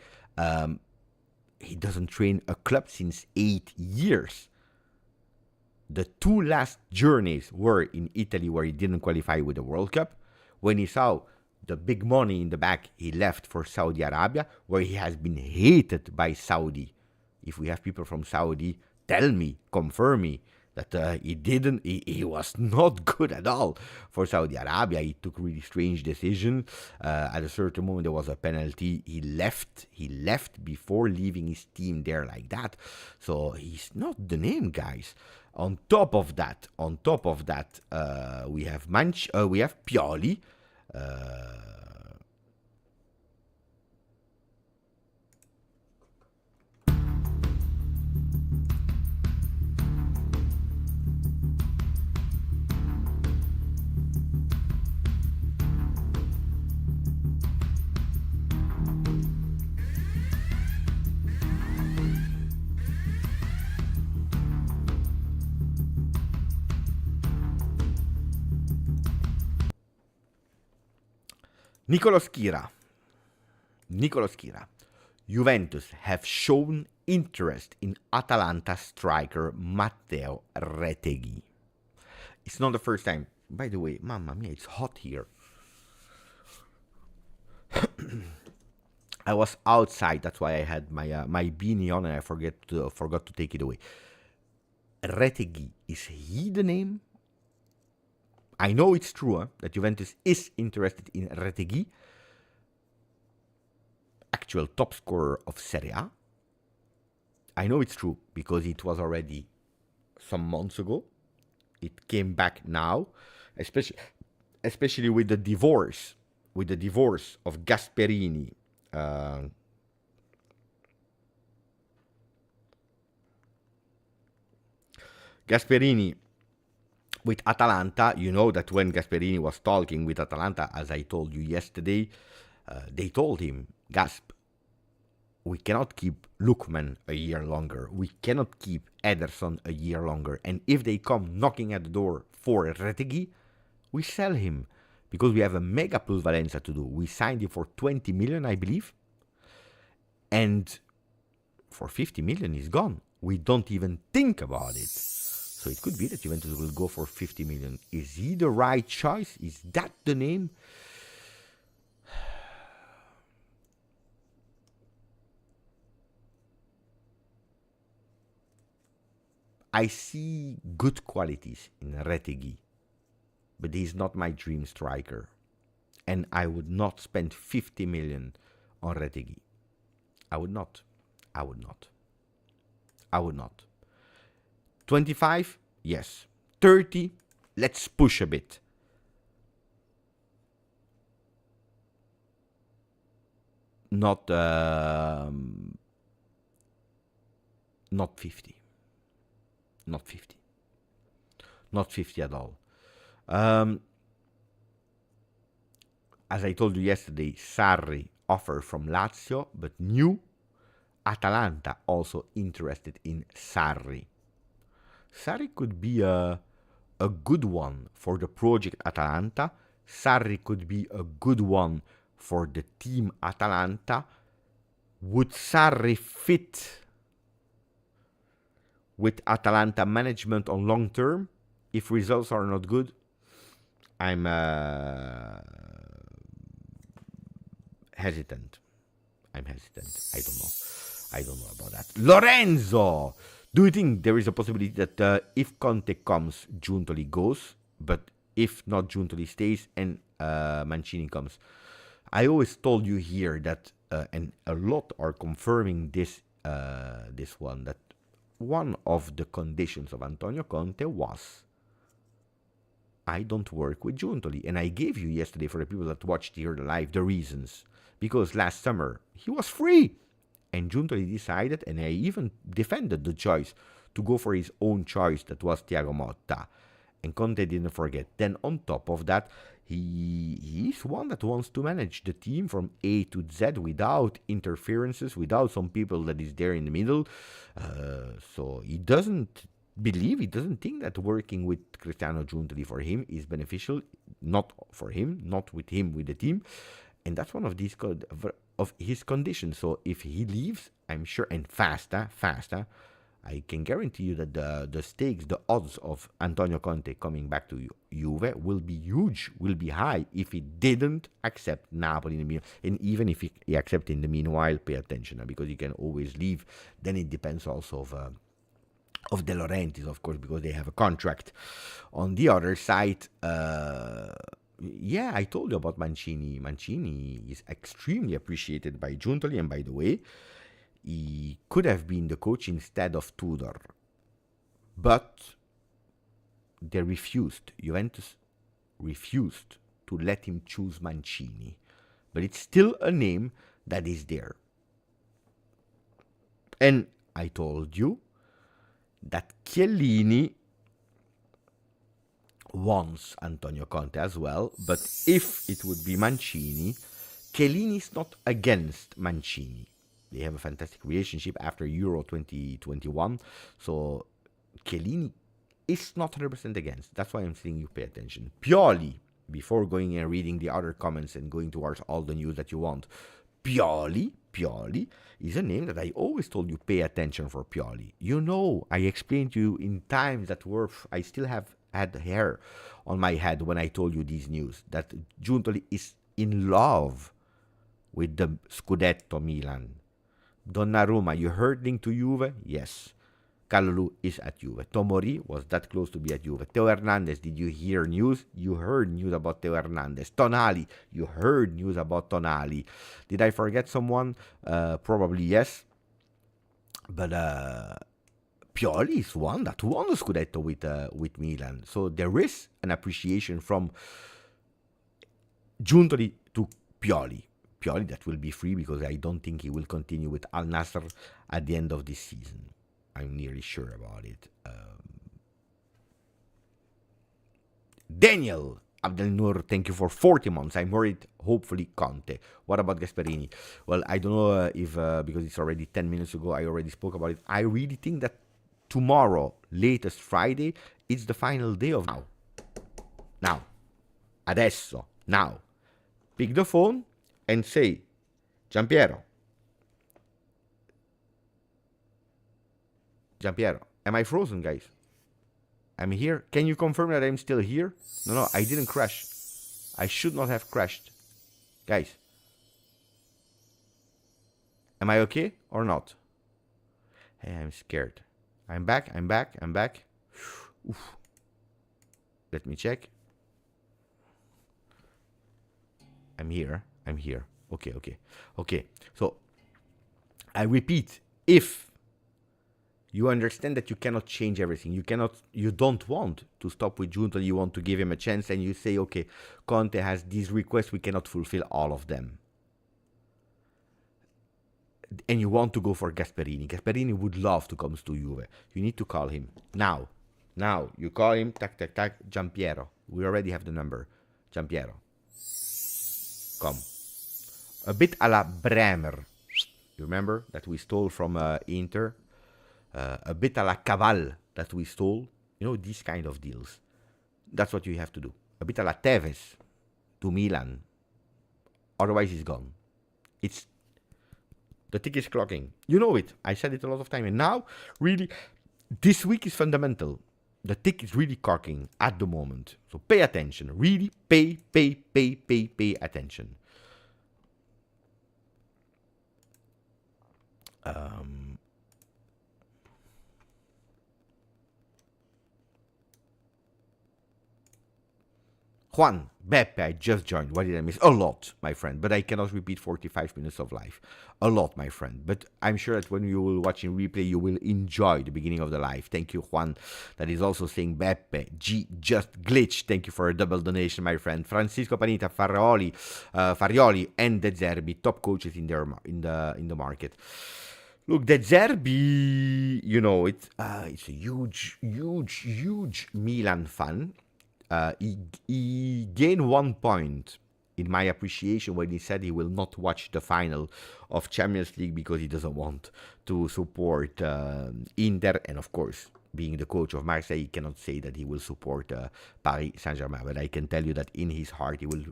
he doesn't train a club since 8 years. The 2 last journeys were in Italy, where he didn't qualify with the World Cup. When he saw the big money in the back, he left for Saudi Arabia, where he has been hated by Saudi. If we have people from Saudi, tell me, confirm me that he was not good at all for Saudi Arabia. He took really strange decisions. At a certain moment, there was a penalty. He left before leaving his team there like that. So he's not the name, guys. On top of that, we have Pioli. Nicolo Schira. Juventus have shown interest in Atalanta striker Matteo Retegui. It's not the first time. By the way, mamma mia, it's hot here. I was outside, that's why I had my beanie on and I forgot to take it away. Retegui, is he the name? I know it's true that Juventus is interested in Retegui, actual top scorer of Serie A. I know it's true because it was already some months ago. It came back now, especially with the divorce of Gasperini. Gasperini with Atalanta. You know that when Gasperini was talking with Atalanta, as I told you yesterday, they told him, Gasp, we cannot keep Lookman a year longer. We cannot keep Ederson a year longer. And if they come knocking at the door for Retegui, we sell him. Because we have a mega plusvalenza to do. We signed him for 20 million, I believe. And for 50 million, he's gone. We don't even think about it. So it could be that Juventus will go for 50 million. Is he the right choice? Is that the name? I see good qualities in Retegui, but he's not my dream striker. And I would not spend 50 million on Retegui. I would not. 25? Yes. 30? Let's push a bit. Not 50. Not 50. Not 50 at all. As I told you yesterday, Sarri offer from Lazio, but new. Atalanta also interested in Sarri. Sarri could be a good one for the project Atalanta. Sarri could be a good one for the team Atalanta. Would Sarri fit with Atalanta management on long term if results are not good? I'm hesitant. I'm hesitant. I don't know about that. Lorenzo, do you think there is a possibility that if Conte comes, Giuntoli goes, but if not, Giuntoli stays and Mancini comes? I always told you here that, and a lot are confirming this one, that one of the conditions of Antonio Conte was, I don't work with Giuntoli. And I gave you yesterday, for the people that watched here live, the reasons. Because last summer, he was free. And Giuntoli decided, and I even defended the choice, to go for his own choice, that was Thiago Motta. And Conte didn't forget. Then on top of that, he's one that wants to manage the team from A to Z without interferences, without some people that is there in the middle. So he doesn't think that working with Cristiano Giuntoli for him is beneficial. Not for him, not with him, with the team. And that's one of these of his conditions. So if he leaves, I'm sure, and faster, I can guarantee you that the stakes, the odds of Antonio Conte coming back to Juve will be huge, will be high if he didn't accept Napoli in the meanwhile. And even if he accepts in the meanwhile, pay attention, because he can always leave. Then it depends also of De Laurentiis, of course, because they have a contract. On the other side, I told you about Mancini. Mancini is extremely appreciated by Giuntoli, and by the way, he could have been the coach instead of Tudor. But they refused. Juventus refused to let him choose Mancini. But it's still a name that is there. And I told you that Chiellini wants Antonio Conte as well, but if it would be Mancini, Chiellini is not against Mancini. They have a fantastic relationship after Euro 2021, so Chiellini is not 100% against. That's why I'm saying you pay attention. Pioli, before going and reading the other comments and going towards all the news that you want, Pioli is a name that I always told you pay attention for Pioli. You know, I explained to you in times that were, I still had hair on my head when I told you these news, that Giuntoli is in love with the Scudetto Milan. Donnarumma, you heard link to Juve? Yes. Kalulu is at Juve. Tomori was that close to be at Juve. Teo Hernandez, did you hear news? You heard news about Teo Hernandez. Tonali, you heard news about Tonali. Did I forget someone? Probably yes. But Pioli is one that won the Scudetto with Milan. So there is an appreciation from Giuntoli to Pioli. Pioli that will be free, because I don't think he will continue with Al Nassr at the end of this season. I'm nearly sure about it. Daniel Abdelnour, thank you for 40 months. I'm worried, hopefully Conte. What about Gasperini? Well, I don't know if, because it's already 10 minutes ago, I already spoke about it. I really think that tomorrow, latest Friday, it's the final day of now. Adesso. Now. Pick the phone and say, Giampiero, am I frozen, guys? I'm here. Can you confirm that I'm still here? No, I didn't crash. I should not have crashed. Guys, am I okay or not? Hey, I'm scared. I'm back. Oof. Let me check. I'm here. Okay. So, I repeat, if you understand that you cannot change everything, you don't want to stop with Giuntoli, you want to give him a chance, and you say, okay, Conte has these requests, we cannot fulfill all of them. And you want to go for Gasperini. Gasperini would love to come to Juve. You need to call him now. You call him, tac, Giampiero. We already have the number. Giampiero. Come. A bit a la Bremer. You remember that we stole from Inter? A bit a la Caval that we stole. You know, these kind of deals. That's what you have to do. A bit a la Tevez to Milan. Otherwise, he's gone. The tick is clocking. You know it. I said it a lot of time. And now, really, this week is fundamental. The tick is really cocking at the moment. So pay attention. Really pay attention. Juan, Beppe, I just joined. What did I miss? A lot, my friend. But I cannot repeat 45 minutes of live. A lot, my friend. But I'm sure that when you will watch in replay, you will enjoy the beginning of the live. Thank you, Juan. That is also saying Beppe, Just Glitch. Thank you for a double donation, my friend. Francisco Panita, Farioli, and De Zerbi, top coaches in the market. Look, De Zerbi, you know, it's a huge Milan fan. He gained 1 point in my appreciation when he said he will not watch the final of Champions League because he doesn't want to support Inter. And of course, being the coach of Marseille, he cannot say that he will support Paris Saint-Germain. But I can tell you that in his heart, he will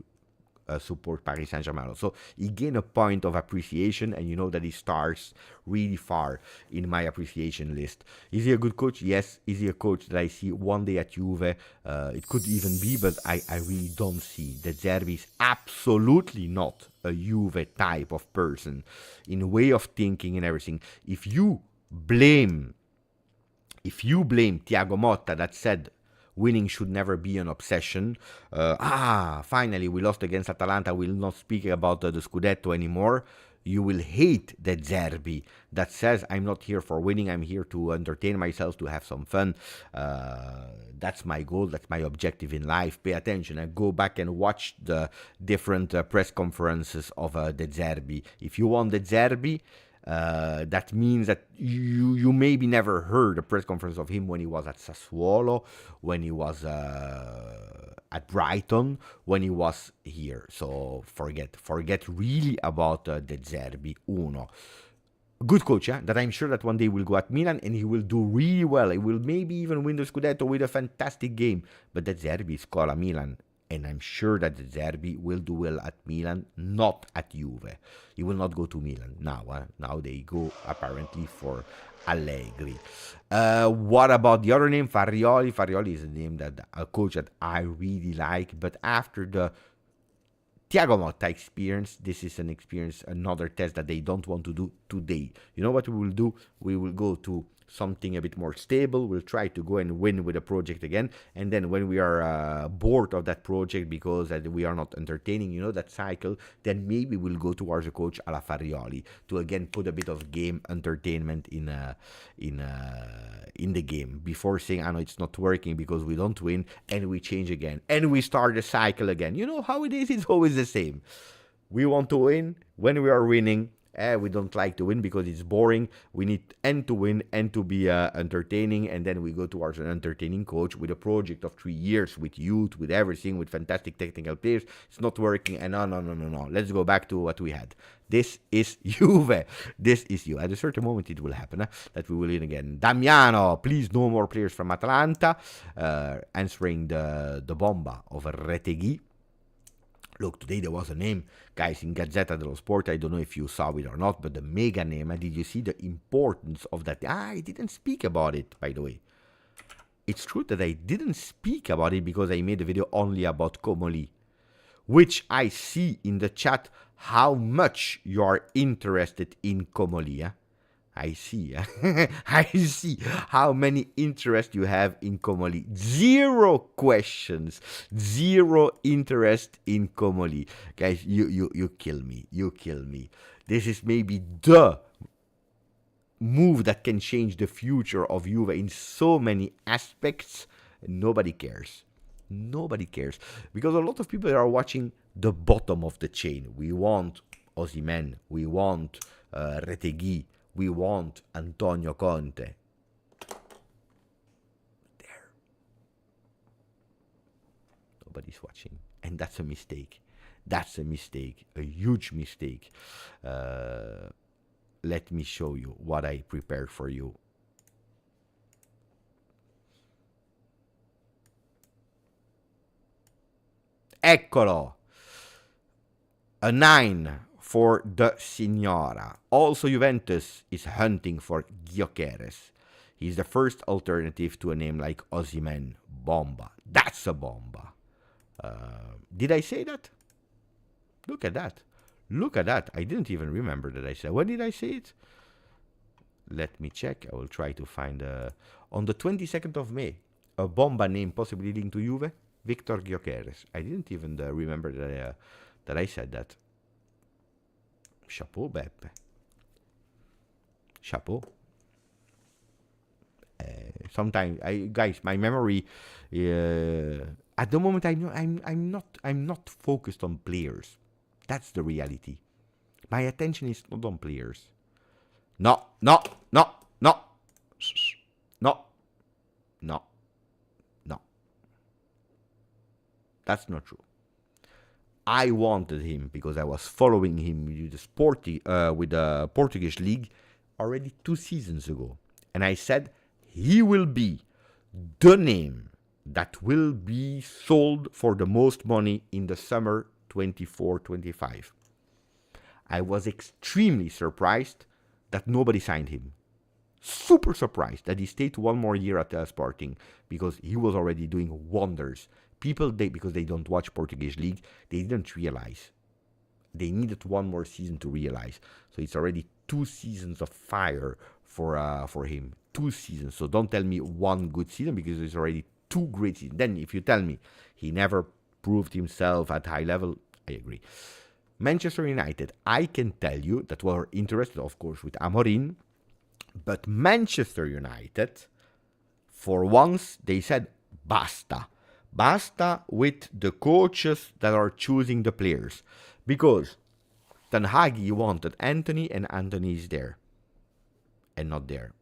support Paris Saint-Germain. So he gained a point of appreciation, and you know that he starts really far in my appreciation list. Is he a good coach? Yes. Is he a coach that I see one day at Juve? It could even be, but I really don't see. De Zerbi is absolutely not a Juve type of person in way of thinking and everything. If you blame Thiago Motta that said winning should never be an obsession. Finally, we lost against Atalanta. We'll not speak about the Scudetto anymore. You will hate De Zerbi that says, I'm not here for winning. I'm here to entertain myself, to have some fun. That's my goal. That's my objective in life. Pay attention and go back and watch the different press conferences of De Zerbi. If you want De Zerbi, that means that you maybe never heard a press conference of him when he was at Sassuolo, when he was at Brighton, when he was here. So forget really about De Zerbi. Uno. Good coach, that I'm sure that one day will go at Milan and he will do really well. He will maybe even win the Scudetto with a fantastic game. But De Zerbi is Scuola Milan. And I'm sure that De Zerbi will do well at Milan, not at Juve. He will not go to Milan now. Now they go apparently for Allegri. What about the other name? Farioli. Farioli is a name that a coach that I really like. But after the Thiago Motta experience, this is an experience, another test that they don't want to do today. You know what we will do? We will go to something a bit more stable. We'll try to go and win with a project again, and then when we are bored of that project because we are not entertaining, you know, that cycle, then maybe we'll go towards a coach a la Farioli to again put a bit of game entertainment in the game before saying, no, it's not working because we don't win, and we change again and we start the cycle again. You know how it is. It's always the same. We want to win. When we are winning, we don't like to win because it's boring. We need to win and to be entertaining, and then we go towards an entertaining coach with a project of 3 years, with youth, with everything, with fantastic technical players. It's not working, and no. Let's go back to what we had. This is Juve. This is you. At a certain moment, it will happen that we will win again. Damiano, please, no more players from Atalanta. Answering the bomba of Retegui. Look, today there was a name, guys, in Gazzetta dello Sport. I don't know if you saw it or not, but the mega name. Did you see the importance of that? I didn't speak about it, by the way. It's true that I didn't speak about it because I made a video only about Comolli, which I see in the chat how much you are interested in Comolli. I see. I see how many interest you have in Comolli. 0 questions. 0 interest in Comolli. Guys, you kill me. You kill me. This is maybe the move that can change the future of Juve in so many aspects. Nobody cares. Nobody cares. Because a lot of people are watching the bottom of the chain. We want Osimhen. We want Retegui. We want Antonio Conte. There. Nobody's watching. And that's a mistake. That's a mistake. A huge mistake. Let me show you what I prepared for you. Eccolo. A 9. For the Signora. Also, Juventus is hunting for Gyökeres. He's the first alternative to a name like Osimhen. Bomba. That's a bomba. Did I say that? Look at that. Look at that. I didn't even remember that I said. When did I say it? Let me check. I will try to find... on the 22nd of May, a bomba name possibly linked to Juve, Victor Gyökeres. I didn't even remember that I said that. Chapeau, Beppe. Chapeau. Sometimes, guys, my memory... at the moment, I'm not focused on players. That's the reality. My attention is not on players. No. That's not true. I wanted him because I was following him with the Portuguese league already 2 seasons ago. And I said he will be the name that will be sold for the most money in the summer 24-25. I was extremely surprised that nobody signed him. Super surprised that he stayed 1 more year at Sporting because he was already doing wonders. People, because they don't watch Portuguese league, they didn't realize. They needed 1 more season to realize. So it's already 2 seasons of fire for him. 2 seasons. So don't tell me 1 good season because it's already 2 great seasons. Then if you tell me he never proved himself at high level, I agree. Manchester United, I can tell you that we're interested, of course, with Amorim. But Manchester United, for once, they said basta. Basta with the coaches that are choosing the players. Because Ten Hag wanted Anthony, and Anthony is there. And not there.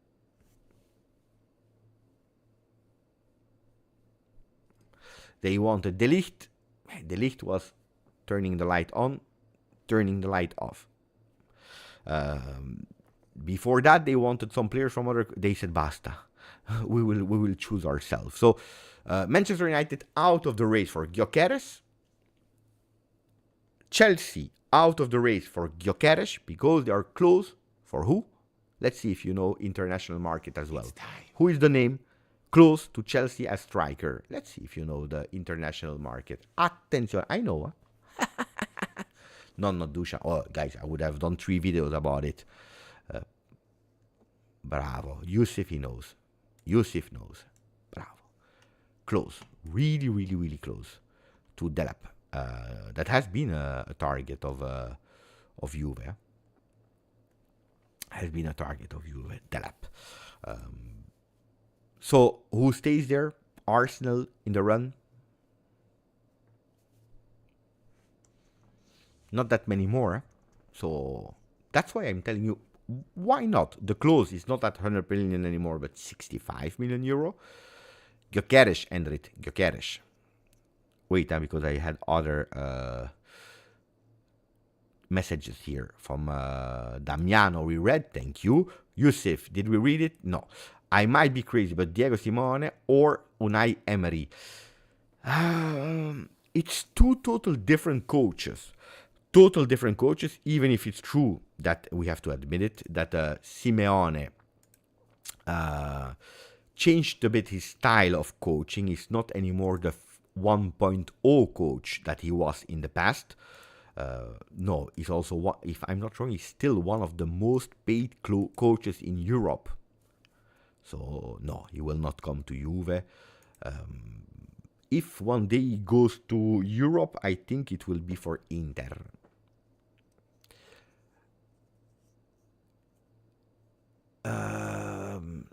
They wanted De Ligt. De Ligt was turning the light on, turning the light off. Before that, they wanted some players from other... They said, basta. We will choose ourselves. So, Manchester United out of the race for Gyökeres. Chelsea out of the race for Gyökeres because they are close. For who? Let's see if you know international market as well. Who is the name close to Chelsea as striker? Let's see if you know the international market. Attention, I know. No, not Dushan. Oh, guys, I would have done 3 videos about it. Bravo. Yusuf, he knows. Yusuf knows. Bravo. Close. Really, really, really close to Delap. That has been a target of Juve. Has been a target of Juve. Delap. So, who stays there? Arsenal in the run? Not that many more. So, that's why I'm telling you, why not? The close is not at 100 million anymore, but 65 million euro. Gyökeres, Endrit. Gyökeres. Wait, because I had other messages here from Damiano. We read, thank you. Yusuf, did we read it? No. I might be crazy, but Diego Simone or Unai Emery. It's 2 total different coaches. Total different coaches, even if it's true that we have to admit it, that Simeone changed a bit his style of coaching. He's not anymore the 1.0 coach that he was in the past. No, he's also, if I'm not wrong, he's still one of the most paid coaches in Europe. So, no, he will not come to Juve. If one day he goes to Europe, I think it will be for Inter.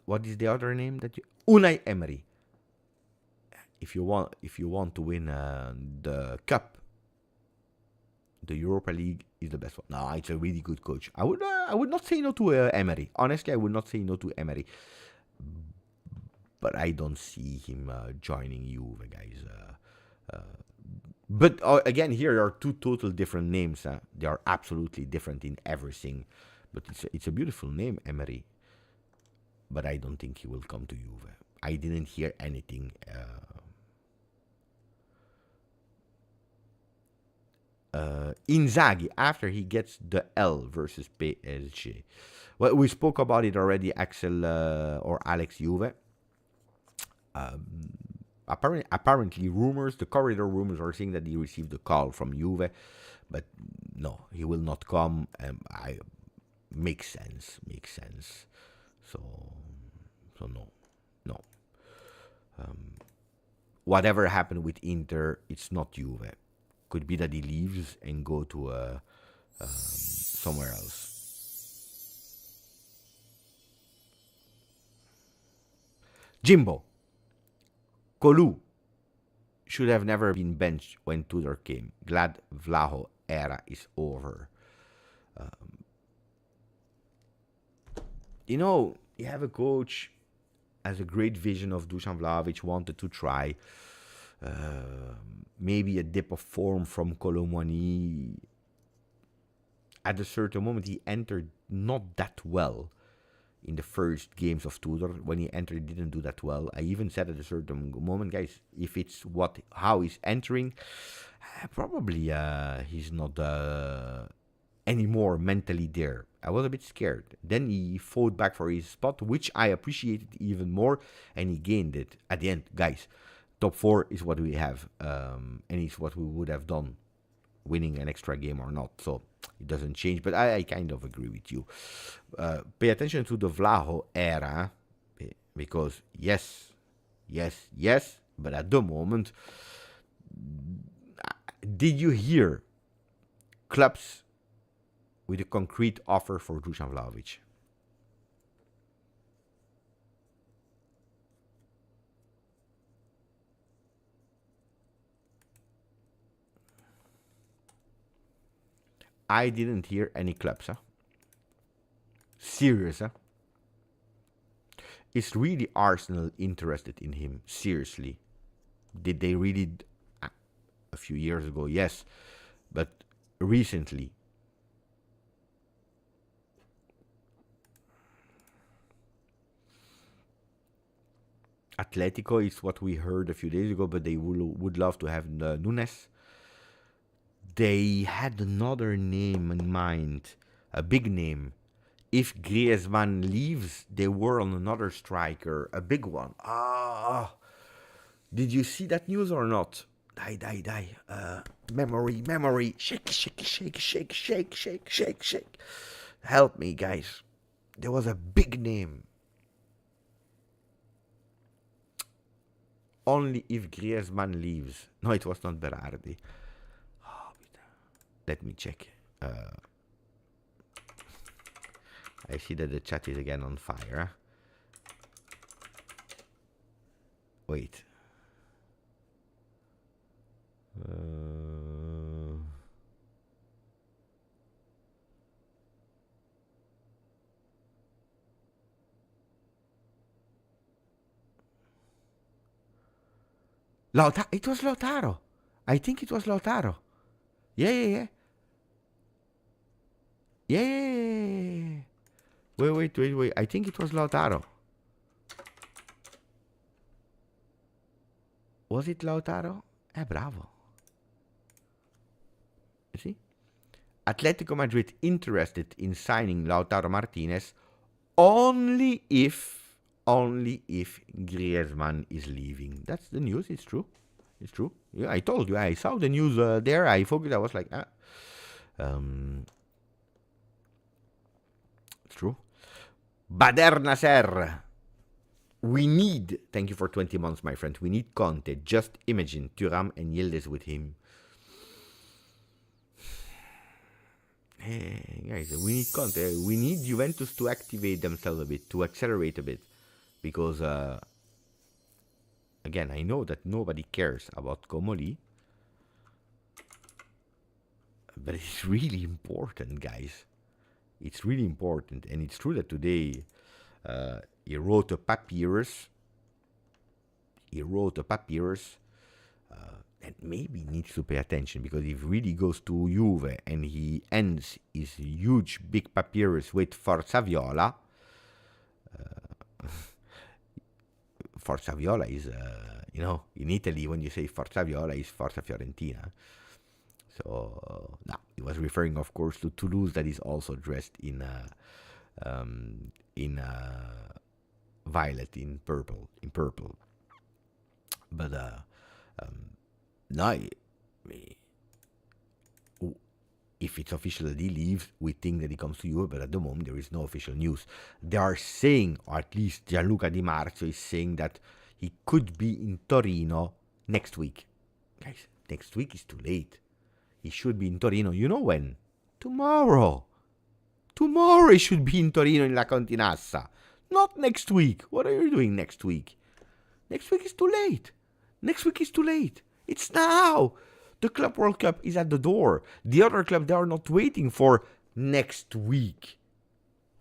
What is the other name that you... Unai Emery. If you want to win the cup, the Europa League is the best one. No, it's a really good coach. I would not say no to Emery. Honestly, I would not say no to Emery. But I don't see him joining Juve, guys. But again, here there are 2 total different names. They are absolutely different in everything. But it's a beautiful name, Emery. But I don't think he will come to Juve. I didn't hear anything. Inzaghi after he gets the L versus PSG. Well, we spoke about it already, Axel or Alex Juve. Apparently, the corridor rumors are saying that he received a call from Juve, but no, he will not come. Makes sense. So no. Whatever happened with Inter, it's not Juve. Could be that he leaves and go to somewhere else. Jimbo. Kolu should have never been benched when Tudor came. Glad Vlaho era is over. You have a coach has a great vision of Dusan Vlahovic, wanted to try. Maybe a dip of form from Colomwani. At a certain moment, he entered not that well. In the first games of Tudor, when he entered, he didn't do that well. I even said at a certain moment, guys, if it's how he's entering, probably he's not anymore mentally there. I was a bit scared. Then he fought back for his spot, which I appreciated even more, and he gained it. At the end, guys, top 4 is what we have, and it's what we would have done, winning an extra game or not. So it doesn't change, but I kind of agree with you. Pay attention to the Vlaho era, because yes, but at the moment, did you hear clubs with a concrete offer for Dusan Vlahovic? I didn't hear any clubs, huh? Serious, huh? Is really Arsenal interested in him? Seriously. Did they really? A few years ago, yes. But recently. Atletico is what we heard a few days ago, but they would love to have Nunes. They had another name in mind, a big name. If Griezmann leaves, they were on another striker, a big one. Did you see that news or not? Die. Memory. Shake. Help me, guys. There was a big name. Only if Griezmann leaves. No, it was not Berardi. Let me check. I see that the chat is again on fire. Wait. It was Lautaro. I think it was Lautaro. Yeah. Wait. I think it was Lautaro. Was it Lautaro? Bravo. You see? Atletico Madrid interested in signing Lautaro Martinez only if Griezmann is leaving. That's the news. It's true. Yeah, I told you. I saw the news there. I focused. I was like, It's true. Bader Nasser. Thank you for 20 months, my friend. We need Conte. Just imagine Thuram and Yildiz with him. Hey, guys, we need Conte. We need Juventus to activate themselves a bit, to accelerate a bit. Because, again, I know that nobody cares about Comolli. But it's really important, guys. It's really important. And it's true that today he wrote a papyrus. And maybe needs to pay attention, because if he really goes to Juve and he ends his huge big papyrus with Forza Viola, Forza Viola is, in Italy, when you say Forza Viola, is Forza Fiorentina. So no, he was referring, of course, to Toulouse, that is also dressed in violet, in purple. But no, if it's official that he leaves, we think that he comes to Europe, but at the moment there is no official news. They are saying, or at least Gianluca Di Marzio is saying, that he could be in Torino next week. Guys, next week is too late. He should be in Torino, you know when? Tomorrow. Tomorrow he should be in Torino, in La Continassa. Not next week. What are you doing next week? Next week is too late. Next week is too late. It's now. The Club World Cup is at the door. The other club, they are not waiting for next week.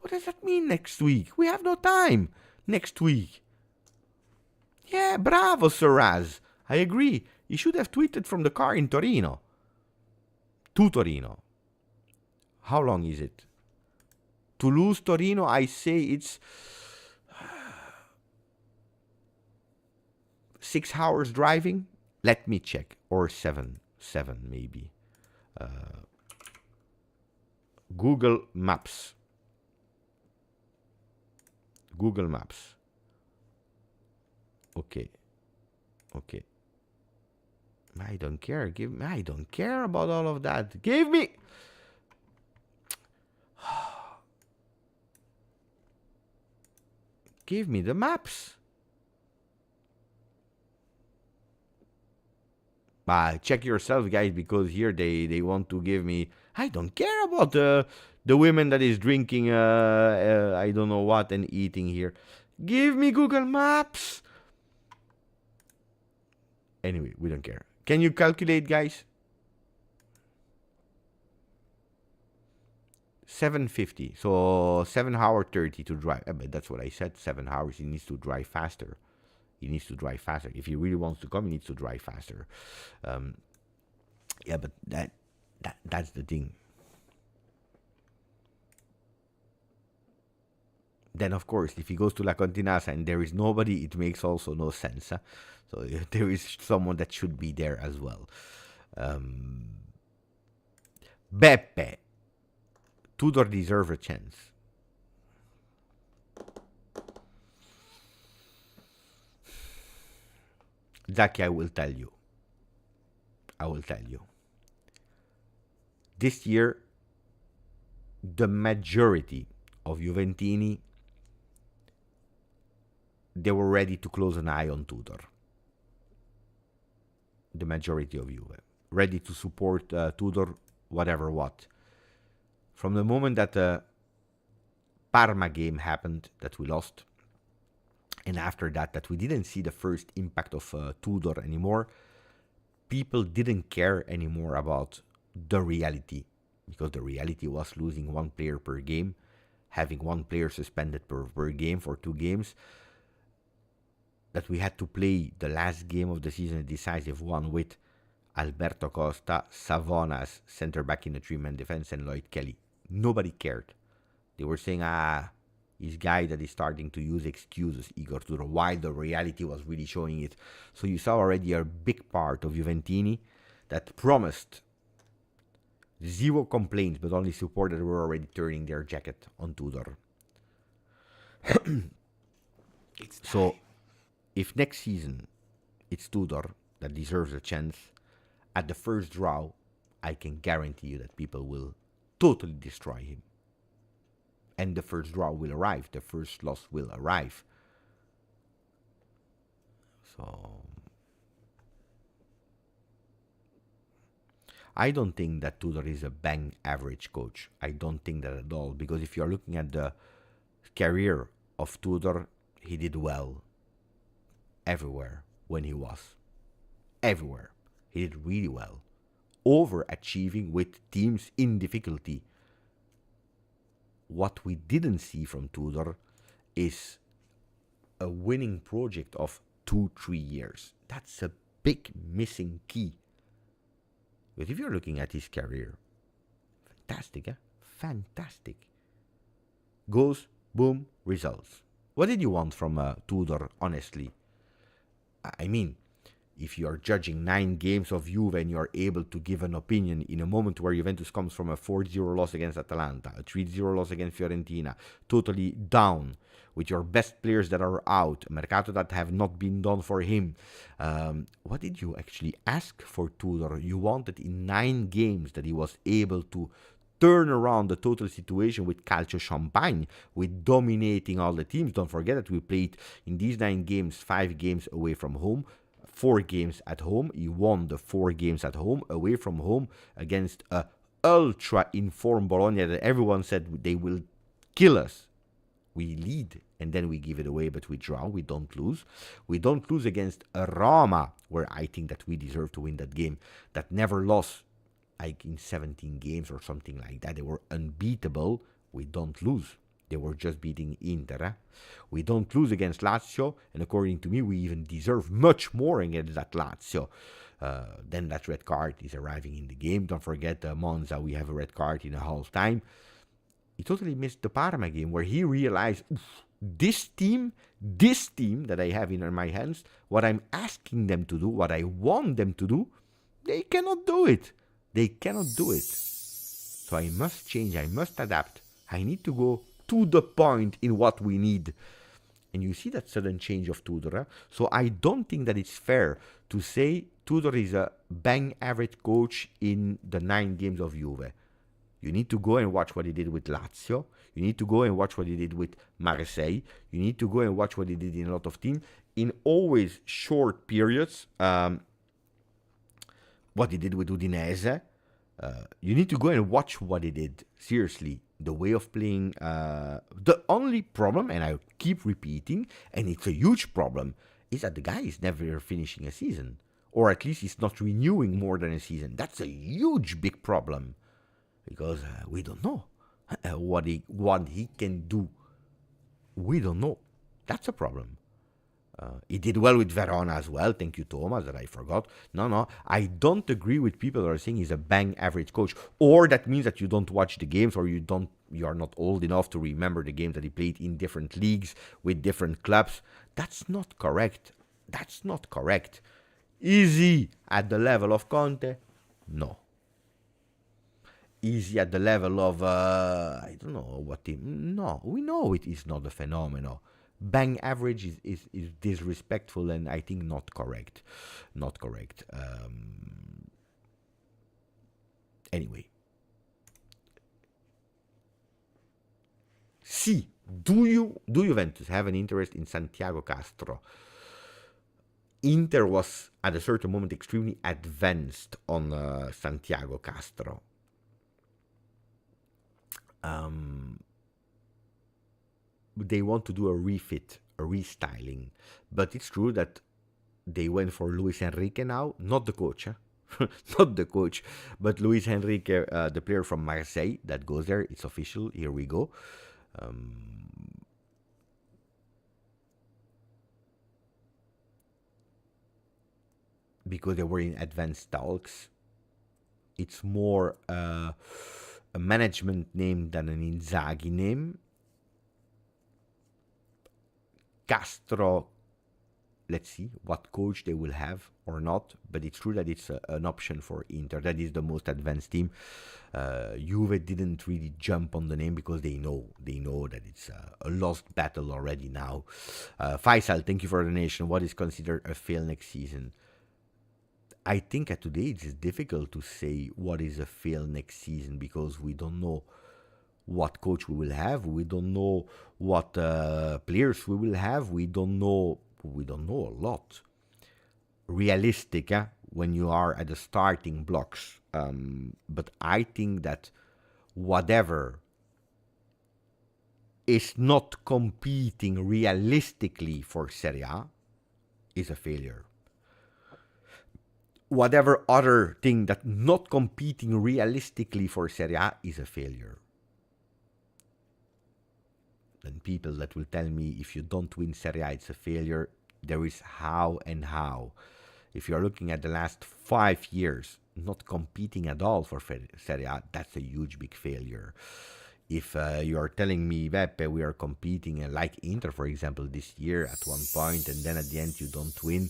What does that mean, next week? We have no time next week. Yeah, bravo, Saraz. I agree. You should have tweeted from the car in Torino. To Torino. How long is it? Toulouse, Torino, I say it's 6 hours driving. Let me check. Or 7 maybe. Google Maps. Google Maps. Okay. I don't care. I don't care about all of that. Give me. Give me the maps. Check yourself, guys, because here they want to give me. I don't care about the women that is drinking I don't know what and eating here. Give me Google Maps. Anyway, we don't care. Can you calculate, guys? 750. So 7 hours 30 to drive. But that's what I said. 7 hours. He needs to drive faster. If he really wants to come, he needs to drive faster. Yeah, but that's the thing. Then, of course, if he goes to La Continassa and there is nobody, it makes also no sense. Huh? So there is someone that should be there as well. Beppe. Tudor deserves a chance. Zaki, I will tell you. This year, the majority of Juventini, they were ready to close an eye on Tudor. The majority of Juve. Ready to support Tudor, whatever what. From the moment that the Parma game happened, that we lost, and after that we didn't see the first impact of Tudor anymore, people didn't care anymore about the reality, because the reality was losing one player per game, having one player suspended per game for 2 games, that we had to play the last game of the season, a decisive one, with Alberto Costa, Savona's center back in the 3-man defense, and Lloyd Kelly. Nobody cared. They were saying, this guy that is starting to use excuses, Igor Tudor, while the reality was really showing it. So you saw already a big part of Juventini that promised 0 complaints, but only support, that were already turning their jacket on Tudor. So, if next season it's Tudor that deserves a chance, at the first draw, I can guarantee you that people will totally destroy him. And the first draw will arrive. The first loss will arrive. So, I don't think that Tudor is a bang average coach. I don't think that at all. Because if you're looking at the career of Tudor, he did well everywhere when he was. Everywhere. He did really well. Overachieving with teams in difficulty. What we didn't see from Tudor is a winning project of 2-3 years. That's a big missing key. But if you're looking at his career, fantastic, fantastic. Goes, boom, results. What did you want from Tudor, honestly? I mean, if you are judging 9 games of Juve and you are able to give an opinion in a moment where Juventus comes from a 4-0 loss against Atalanta, a 3-0 loss against Fiorentina, totally down, with your best players that are out, mercato that have not been done for him. What did you actually ask for Tudor? You wanted in 9 games that he was able to turn around the total situation with Calcio Champagne, with dominating all the teams. Don't forget that we played in these 9 games, 5 games away from home, 4 games at home. He won the 4 games at home, away from home, against a ultra-informed Bologna that everyone said they will kill us. We lead and then we give it away, but we draw, we don't lose. We don't lose against a Roma, where I think that we deserve to win that game, that never lost like in 17 games or something like that. They were unbeatable. We don't lose. They were just beating Inter. We don't lose against Lazio, and according to me, we even deserve much more against that Lazio. Then that red card is arriving in the game. Don't forget Monza, we have a red card in a half time. He totally missed the Parma game, where he realized, this team that I have in my hands, what I'm asking them to do, what I want them to do, they cannot do it. They cannot do it. So I must change, I must adapt. I need to go to the point in what we need. And you see that sudden change of Tudor. So I don't think that it's fair to say Tudor is a bang average coach in the 9 games of Juve. You need to go and watch what he did with Lazio. You need to go and watch what he did with Marseille. You need to go and watch what he did in a lot of teams. In always short periods. What he did with Udinese. You need to go and watch what he did. Seriously. The way of playing. The only problem, and I keep repeating, and it's a huge problem, is that the guy is never finishing a season. Or at least he's not renewing more than a season. That's a huge, big problem. Because we don't know what he can do. We don't know. That's a problem. He did well with Verona as well. Thank you, Thomas, that I forgot. No. I don't agree with people that are saying he's a bang average coach. Or that means that you don't watch the games, or you are not old enough to remember the games that he played in different leagues with different clubs. That's not correct. That's not correct. Is he at the level of Conte? No. Is he at the level of, I don't know what team? No, we know it is not a phenomenon. Bang average is disrespectful and I think not correct. Not correct. Anyway. Do Juventus have an interest in Santiago Castro? Inter was at a certain moment extremely advanced on Santiago Castro. They want to do a refit, a restyling, but it's true that they went for Luis Enrique now, not the coach, not the coach, but Luis Enrique, the player from Marseille that goes there. It's official. Here we go. Because they were in advanced talks, it's more a management name than an Inzaghi name. Castro, let's see what coach they will have or not, but it's true that it's an option for Inter. That is the most advanced team. Juve didn't really jump on the name because they know that it's a lost battle already now. Faisal, thank you for the donation. What is considered a fail next season? I think at today it is difficult to say what is a fail next season because we don't know what coach we will have. We don't know what players we will have. We don't know a lot. Realistic, when you are at the starting blocks. But I think that whatever is not competing realistically for Serie A is a failure. Whatever other thing that not competing realistically for Serie A is a failure. And people that will tell me if you don't win Serie A, it's a failure. There is how and how. If you're looking at the last 5 years, not competing at all for Serie A, that's a huge, big failure. If you are telling me, Beppe, we are competing like Inter, for example, this year at one point, and then at the end you don't win,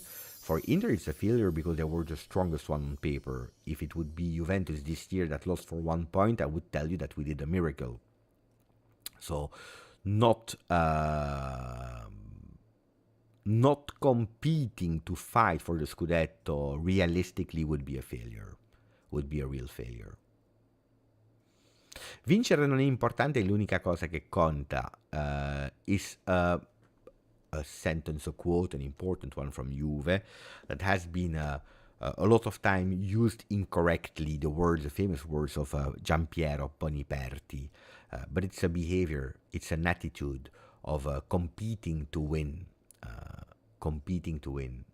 For Inter, it's a failure because they were the strongest one on paper. If it would be Juventus this year that lost for 1 point, I would tell you that we did a miracle. So, not competing to fight for the Scudetto realistically would be a failure. Would be a real failure. Vincere non è importante, l'unica cosa che conta. Is a sentence, a quote, an important one from Juve that has been a lot of time used incorrectly, the famous words of Giampiero Boniperti. But it's a behavior, it's an attitude of competing to win. Competing to win.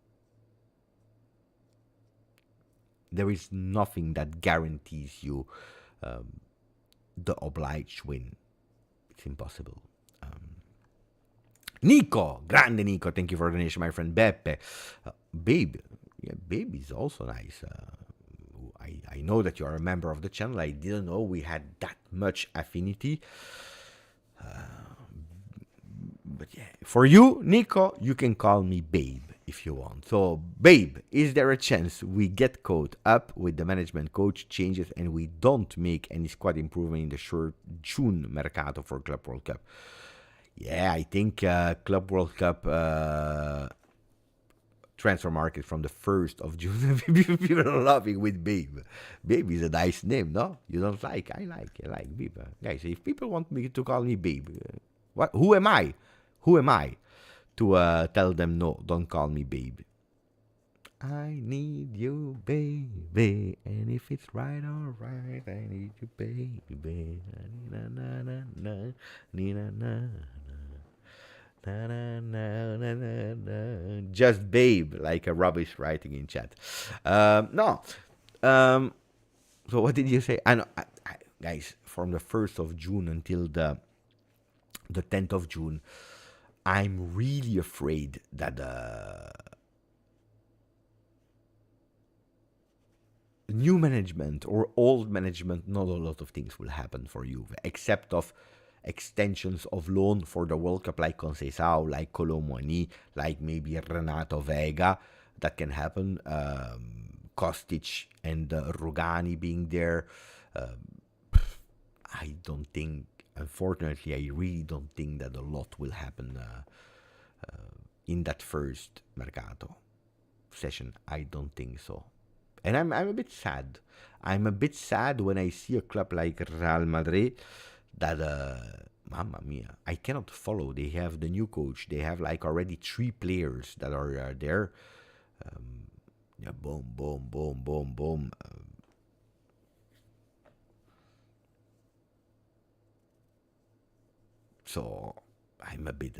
There is nothing that guarantees you the obliged win. It's impossible. Nico, grande Nico, thank you for the donation, my friend Beppe. Babe, yeah, Babe is also nice. I know that you are a member of the channel. I didn't know we had that much affinity. But yeah, for you, Nico, you can call me Babe if you want. So, Babe, is there a chance we get caught up with the management coach changes and we don't make any squad improvement in the short June mercato for Club World Cup? Yeah, I think Club World Cup transfer market from the 1st of June. People are laughing with Babe. Babe is a nice name, no? You don't like? I like Babe. Guys, if people want me to call me Babe, what? Who am I? Who am I to tell them no, don't call me Babe? I need you, baby, and if it's right, alright, I need you, baby. Na na na na, na na na. Just Babe, like a rubbish writing in chat. No. So what did you say? I know, guys, from the 1st of June until the 10th of June, I'm really afraid that new management or old management, not a lot of things will happen for Juve, except of extensions of loan for the World Cup, like Conceição, like Colomwani, like maybe Renato Vega. That can happen. Kostic and Rugani being there. I don't think, unfortunately, I really don't think that a lot will happen in that first mercato session. I don't think so. And I'm a bit sad. I'm a bit sad when I see a club like Real Madrid that, mamma mia, I cannot follow. They have the new coach. They have like already 3 players that are there. Yeah, boom, boom, boom, boom, boom. So I'm a bit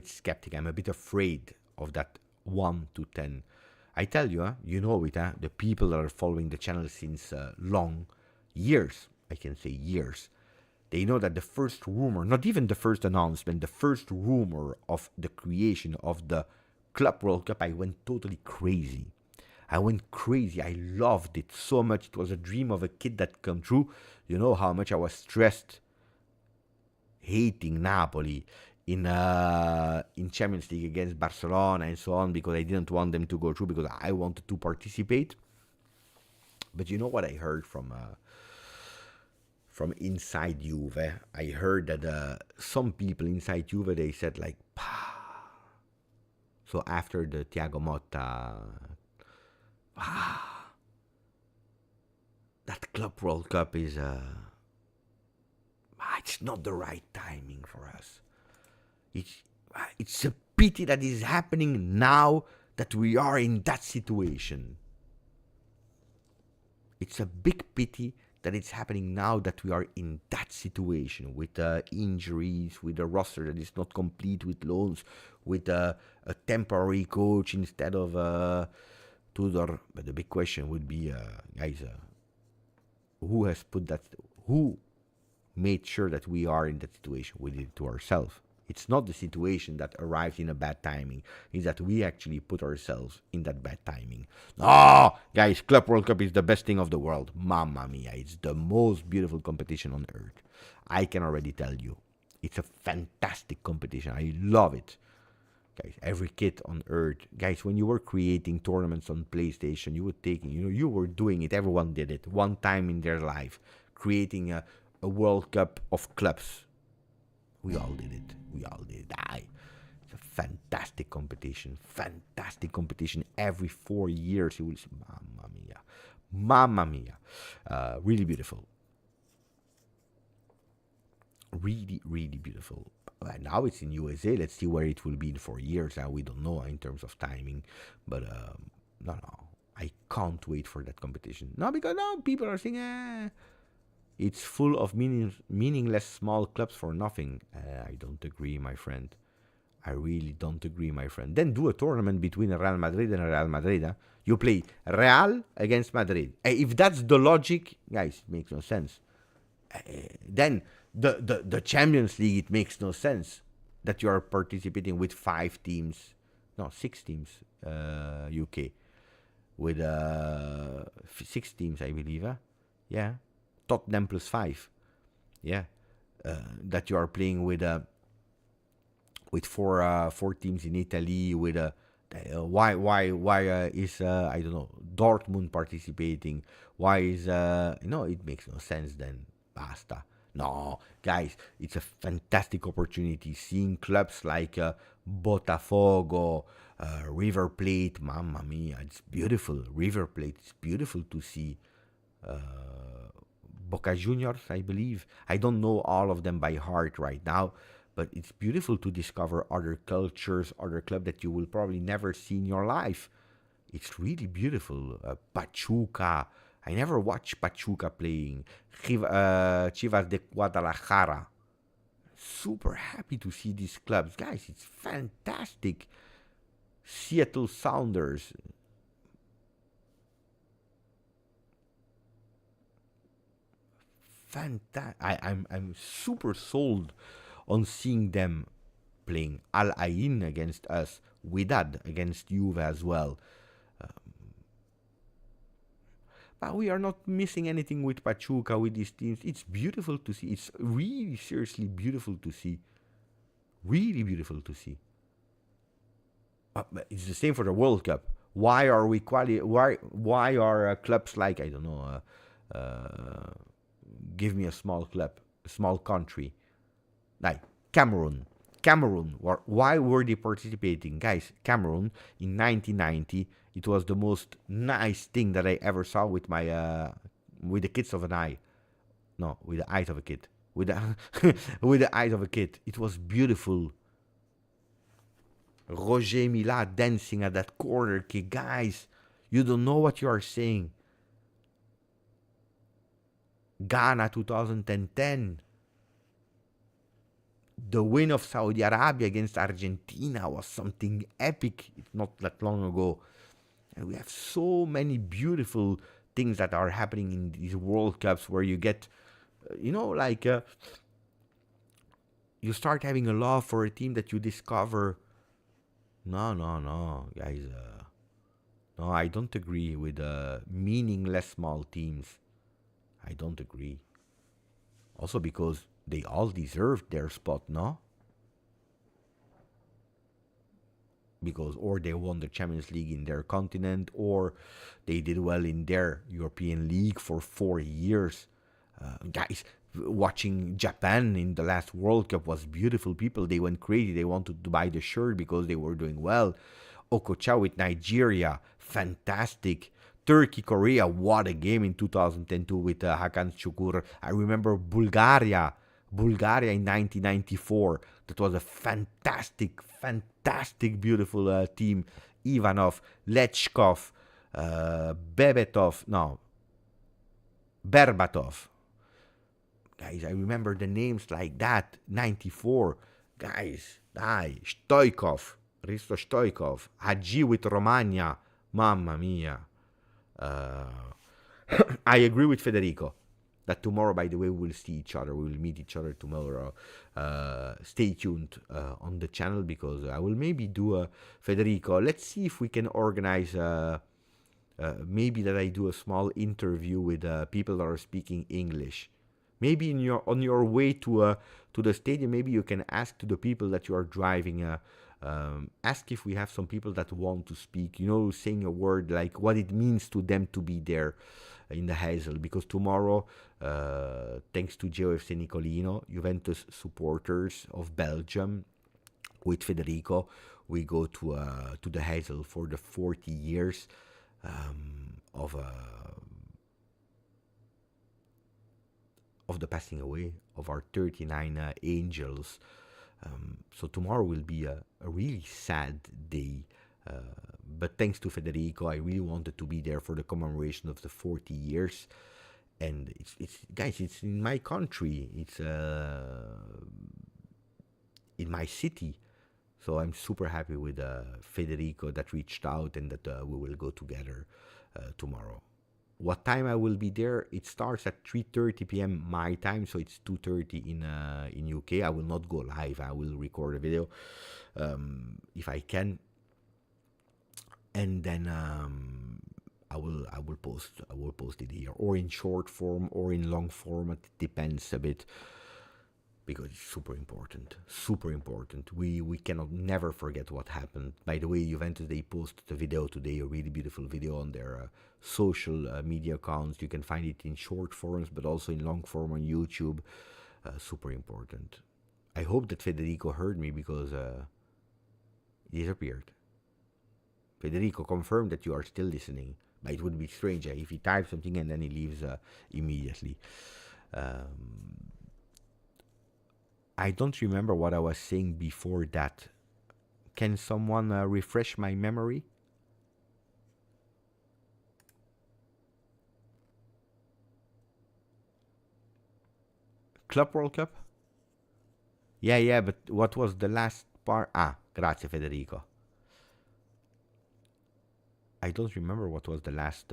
skeptic. I'm a bit afraid of that 1 to 10. I tell you, you know it, the people that are following the channel since long years, I can say years, they know that the first rumor, not even the first announcement, the first rumor of the creation of the Club World Cup, I went totally crazy. I loved it so much. It was a dream of a kid that come true. You know how much I was stressed, hating Napoli in Champions League against Barcelona and so on, because I didn't want them to go through, because I wanted to participate. But you know what I heard from inside Juve? I heard that some people inside Juve, they said like, pah. So after the Thiago Motta, that Club World Cup is it's not the right timing for us. It's a pity that is happening now that we are in that situation. It's a big pity that it's happening now that we are in that situation, with injuries, with a roster that is not complete, with loans, with a temporary coach instead of Tudor. But the big question would be, guys, who has put that? Who made sure that we are in that situation? We did it to ourselves. It's not the situation that arrived in a bad timing. It's that we actually put ourselves in that bad timing. No, guys, Club World Cup is the best thing of the world. Mamma mia, it's the most beautiful competition on earth. I can already tell you. It's a fantastic competition. I love it. Guys, every kid on earth, guys, when you were creating tournaments on PlayStation, you were taking, you were doing it. Everyone did it one time in their life, creating a World Cup of clubs. We all did it. We all did it. It's a fantastic competition. Fantastic competition. Every 4 years, you will see, mamma mia, mamma mia, really beautiful. Really, really beautiful. Now it's in USA. Let's see where it will be in 4 years. We don't know in terms of timing, but no, I can't wait for that competition. No, because now people are saying, it's full of meaningless small clubs for nothing. I don't agree, my friend. I really don't agree, my friend. Then do a tournament between Real Madrid and Real Madrid. You play Real against Madrid. If that's the logic, guys, it makes no sense. Then the Champions League, it makes no sense that you are participating with 5 teams, no, 6 teams, UK, with 6 teams, I believe. Yeah, Tottenham plus 5. Yeah, that you are playing with 4 teams in Italy. With why is I don't know, Dortmund participating? Why is no? It makes no sense. Then basta. No, guys, it's a fantastic opportunity. Seeing clubs like Botafogo, River Plate, mamma mia, it's beautiful. River Plate, it's beautiful to see. Boca Juniors, I believe. I don't know all of them by heart right now, but it's beautiful to discover other cultures, other clubs that you will probably never see in your life. It's really beautiful. Pachuca. I never watched Pachuca playing. Chivas de Guadalajara. Super happy to see these clubs. Guys, it's fantastic. Seattle Sounders. Fantastic. I'm super sold on seeing them playing. Al Ain against us. Wydad against Juve as well. But we are not missing anything with Pachuca, with these teams. It's beautiful to see. It's really, seriously beautiful to see. Really beautiful to see. But it's the same for the World Cup. Why are we Why are clubs like, I don't know, give me a small club, a small country, like Cameroon. Why were they participating? Guys, Cameroon in 1990, it was the most nice thing that I ever saw with my with the kids of an eye. No, with the eyes of a kid. With the with the eyes of a kid. It was beautiful. Roger Mila dancing at that corner kick. Guys, you don't know what you are saying. Ghana 2010. The win of Saudi Arabia against Argentina was something epic not that long ago. And we have so many beautiful things that are happening in these World Cups where you get, you start having a love for a team that you discover. No, guys. No, I don't agree with meaningless small teams. I don't agree. Also because they all deserved their spot, no? Because or they won the Champions League in their continent, or they did well in their European League for 4 years. Guys, watching Japan in the last World Cup was beautiful. People, they went crazy. They wanted to buy the shirt because they were doing well. Okocha with Nigeria, fantastic. Turkey, Korea, what a game in 2002 with Hakan Şükür. I remember Bulgaria in 1994. That was a fantastic, beautiful team. Ivanov, Lechkov, Berbatov. Guys, I remember the names like that. 94. Guys, Stoikov, Risto Stoikov. Hagi with Romagna. Mamma mia. I agree with Federico that tomorrow, by the way, we'll see each other. We will meet each other tomorrow. Stay tuned on the channel because I will maybe do a Federico. Let's see if we can organize maybe that I do a small interview with people that are speaking English. Maybe on your way to the stadium, maybe you can ask to the people that you are driving Ask if we have some people that want to speak, saying a word like what it means to them to be there in the Hazel, because tomorrow, thanks to GOFC Nicolino, Juventus supporters of Belgium, with Federico, we go to the Hazel for the 40 years of the passing away of our 39 angels. So tomorrow will be a really sad day. But thanks to Federico, I really wanted to be there for the commemoration of the 40 years. And it's guys, it's in my country. It's in my city. So I'm super happy with Federico that reached out and that we will go together tomorrow. What time I will be there? It starts at 3:30 p.m. my time, so it's 2:30 in UK. I will not go live. I will record a video if I can, and then I will post it here, or in short form, or in long format. It depends a bit, because it's super important. Super important. We cannot never forget what happened. By the way, Juventus, they posted a video today, a really beautiful video on their social media accounts. You can find it in short forms, but also in long form on YouTube. Super important. I hope that Federico heard me, because he disappeared. Federico, confirm that you are still listening. But it would be strange if he types something and then he leaves immediately. I don't remember what I was saying before that. Can someone refresh my memory? Club World Cup? Yeah, but what was the last part? Grazie Federico. I don't remember what was the last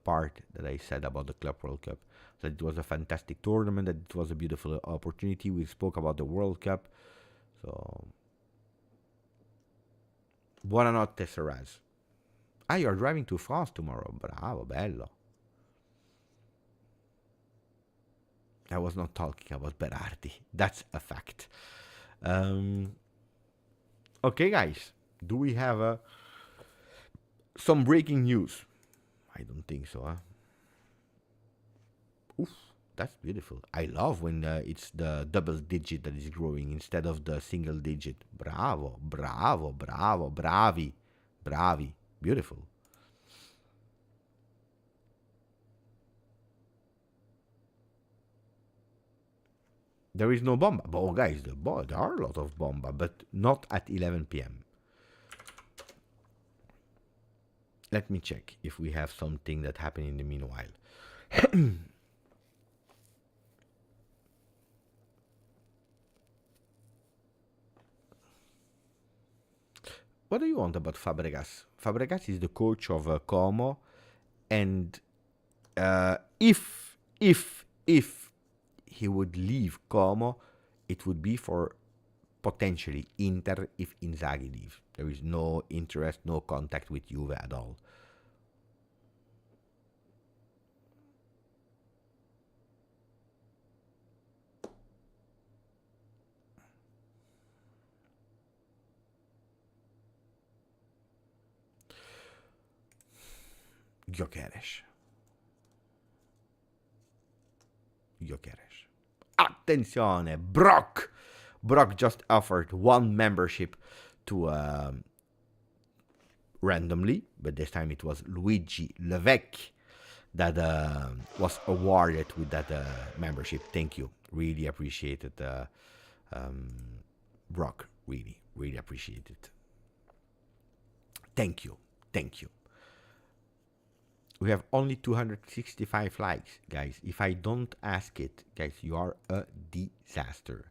part that I said about the Club World Cup. That it was a fantastic tournament, that it was a beautiful opportunity. We spoke about the World Cup. So, buonanotte, Seraz. You're driving to France tomorrow. Bravo, bello. I was not talking about Berardi. That's a fact. Okay, guys. Do we have some breaking news? I don't think so, huh? Oof, that's beautiful. I love when it's the double digit that is growing instead of the single digit. Bravo, bravo, bravo, bravi, bravi. Beautiful. There is no bomba. But, guys, there are a lot of bomba, but not at 11 p.m. Let me check if we have something that happened in the meanwhile. What do you want about Fabregas? Fabregas is the coach of Como, and if he would leave Como, it would be for potentially Inter if Inzaghi leaves. There is no interest, no contact with Juve at all. Gyökeres. Attenzione, Brock just offered one membership to randomly, but this time it was Luigi Levesque that was awarded with that membership. Thank you. Really appreciate it, Brock. Really appreciate it. Thank you. We have only 265 likes, guys. If I don't ask it, guys, you are a disaster.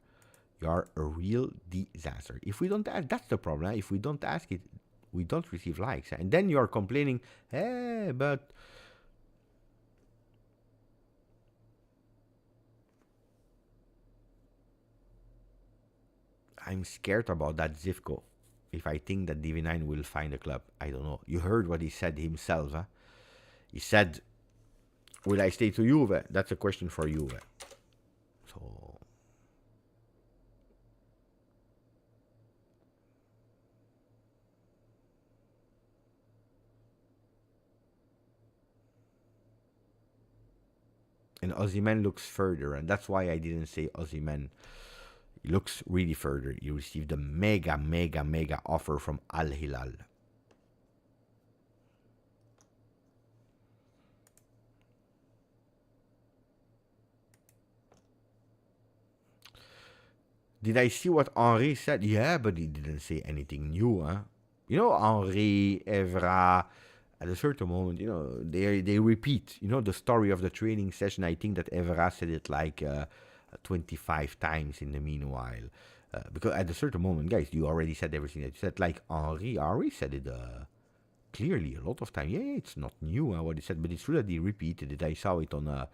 You are a real disaster. If we don't ask, that's the problem. If we don't ask it, we don't receive likes. And then you are complaining, hey, but... I'm scared about that Zivko. If I think that DV9 will find a club, I don't know. You heard what he said himself, huh? He said, will I stay to Juve? That's a question for Juve. So, And Osimhen looks further, and that's why I didn't say Osimhen. He looks really further. He received a mega, mega, mega offer from Al Hilal. Did I see what Henri said? Yeah, but he didn't say anything new, huh? You know, Henri, Evra, at a certain moment, you know, they repeat, you know, the story of the training session. I think that Evra said it like 25 times in the meanwhile. Because at a certain moment, guys, you already said everything that you said. Like Henri said it clearly a lot of time. Yeah, it's not new what he said, but it's true that he repeated it. I saw it on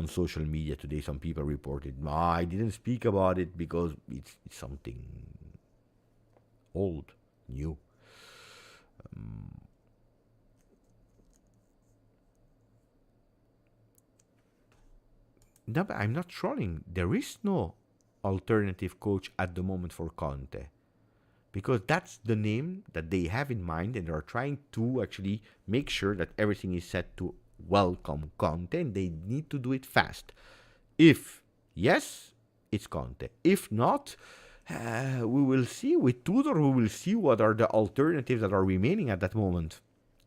social media today. Some people reported, I didn't speak about it because it's something old, new. No, but I'm not trolling. There is no alternative coach at the moment for Conte, because that's the name that they have in mind, and they are trying to actually make sure that everything is set to welcome Conte, and they need to do it fast. If yes, it's Conte. If not, we will see with Tudor. We will see what are the alternatives that are remaining at that moment.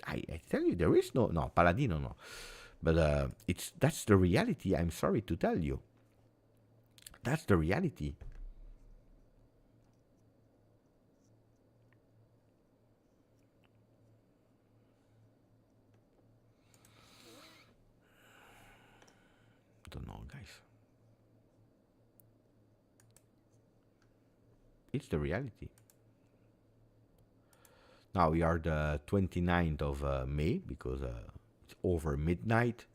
I tell you, there is no Paladino, no. But that's the reality. I'm sorry to tell you. That's the reality. Don't know, guys. It's the reality. Now we are the 29th of May because it's over midnight.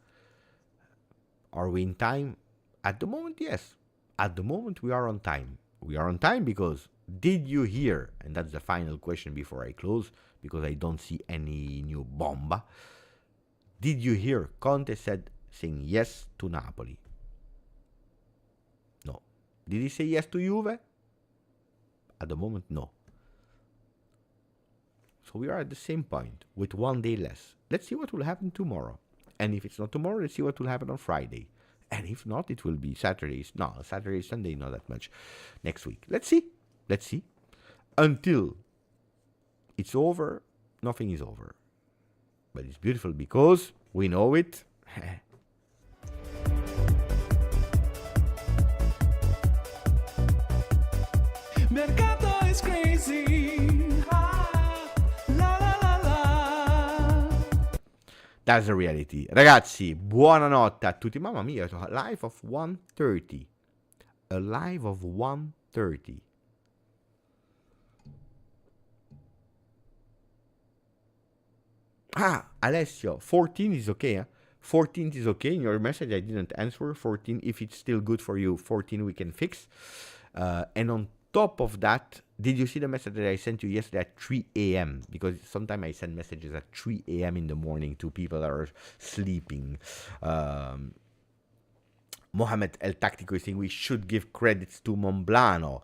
Are we in time? At the moment, yes. At the moment, we are on time. We are on time because did you hear, and that's the final question before I close, because I don't see any new bomba. Did you hear Conte saying yes to Napoli? No. Did he say yes to Juve? At the moment, no. So we are at the same point with 1 day less. Let's see what will happen tomorrow. And if it's not tomorrow, let's see what will happen on Friday. And if not, it will be Saturday, Sunday, not that much. Next week. Let's see. Let's see. Until it's over, nothing is over. But it's beautiful because we know it. Mercato is crazy. La la la la. That's the reality. Ragazzi, buonanotte a tutti. Mamma mia, a live of 1:30. A live of 1:30. Alessio, 14 is okay, huh? 14 is okay. In your message, I didn't answer. 14, if it's still good for you, 14 we can fix. And on top of that, did you see the message that I sent you yesterday at 3 a.m.? Because sometimes I send messages at 3 a.m. in the morning to people that are sleeping. Mohamed El Tactico is saying we should give credits to Monblano.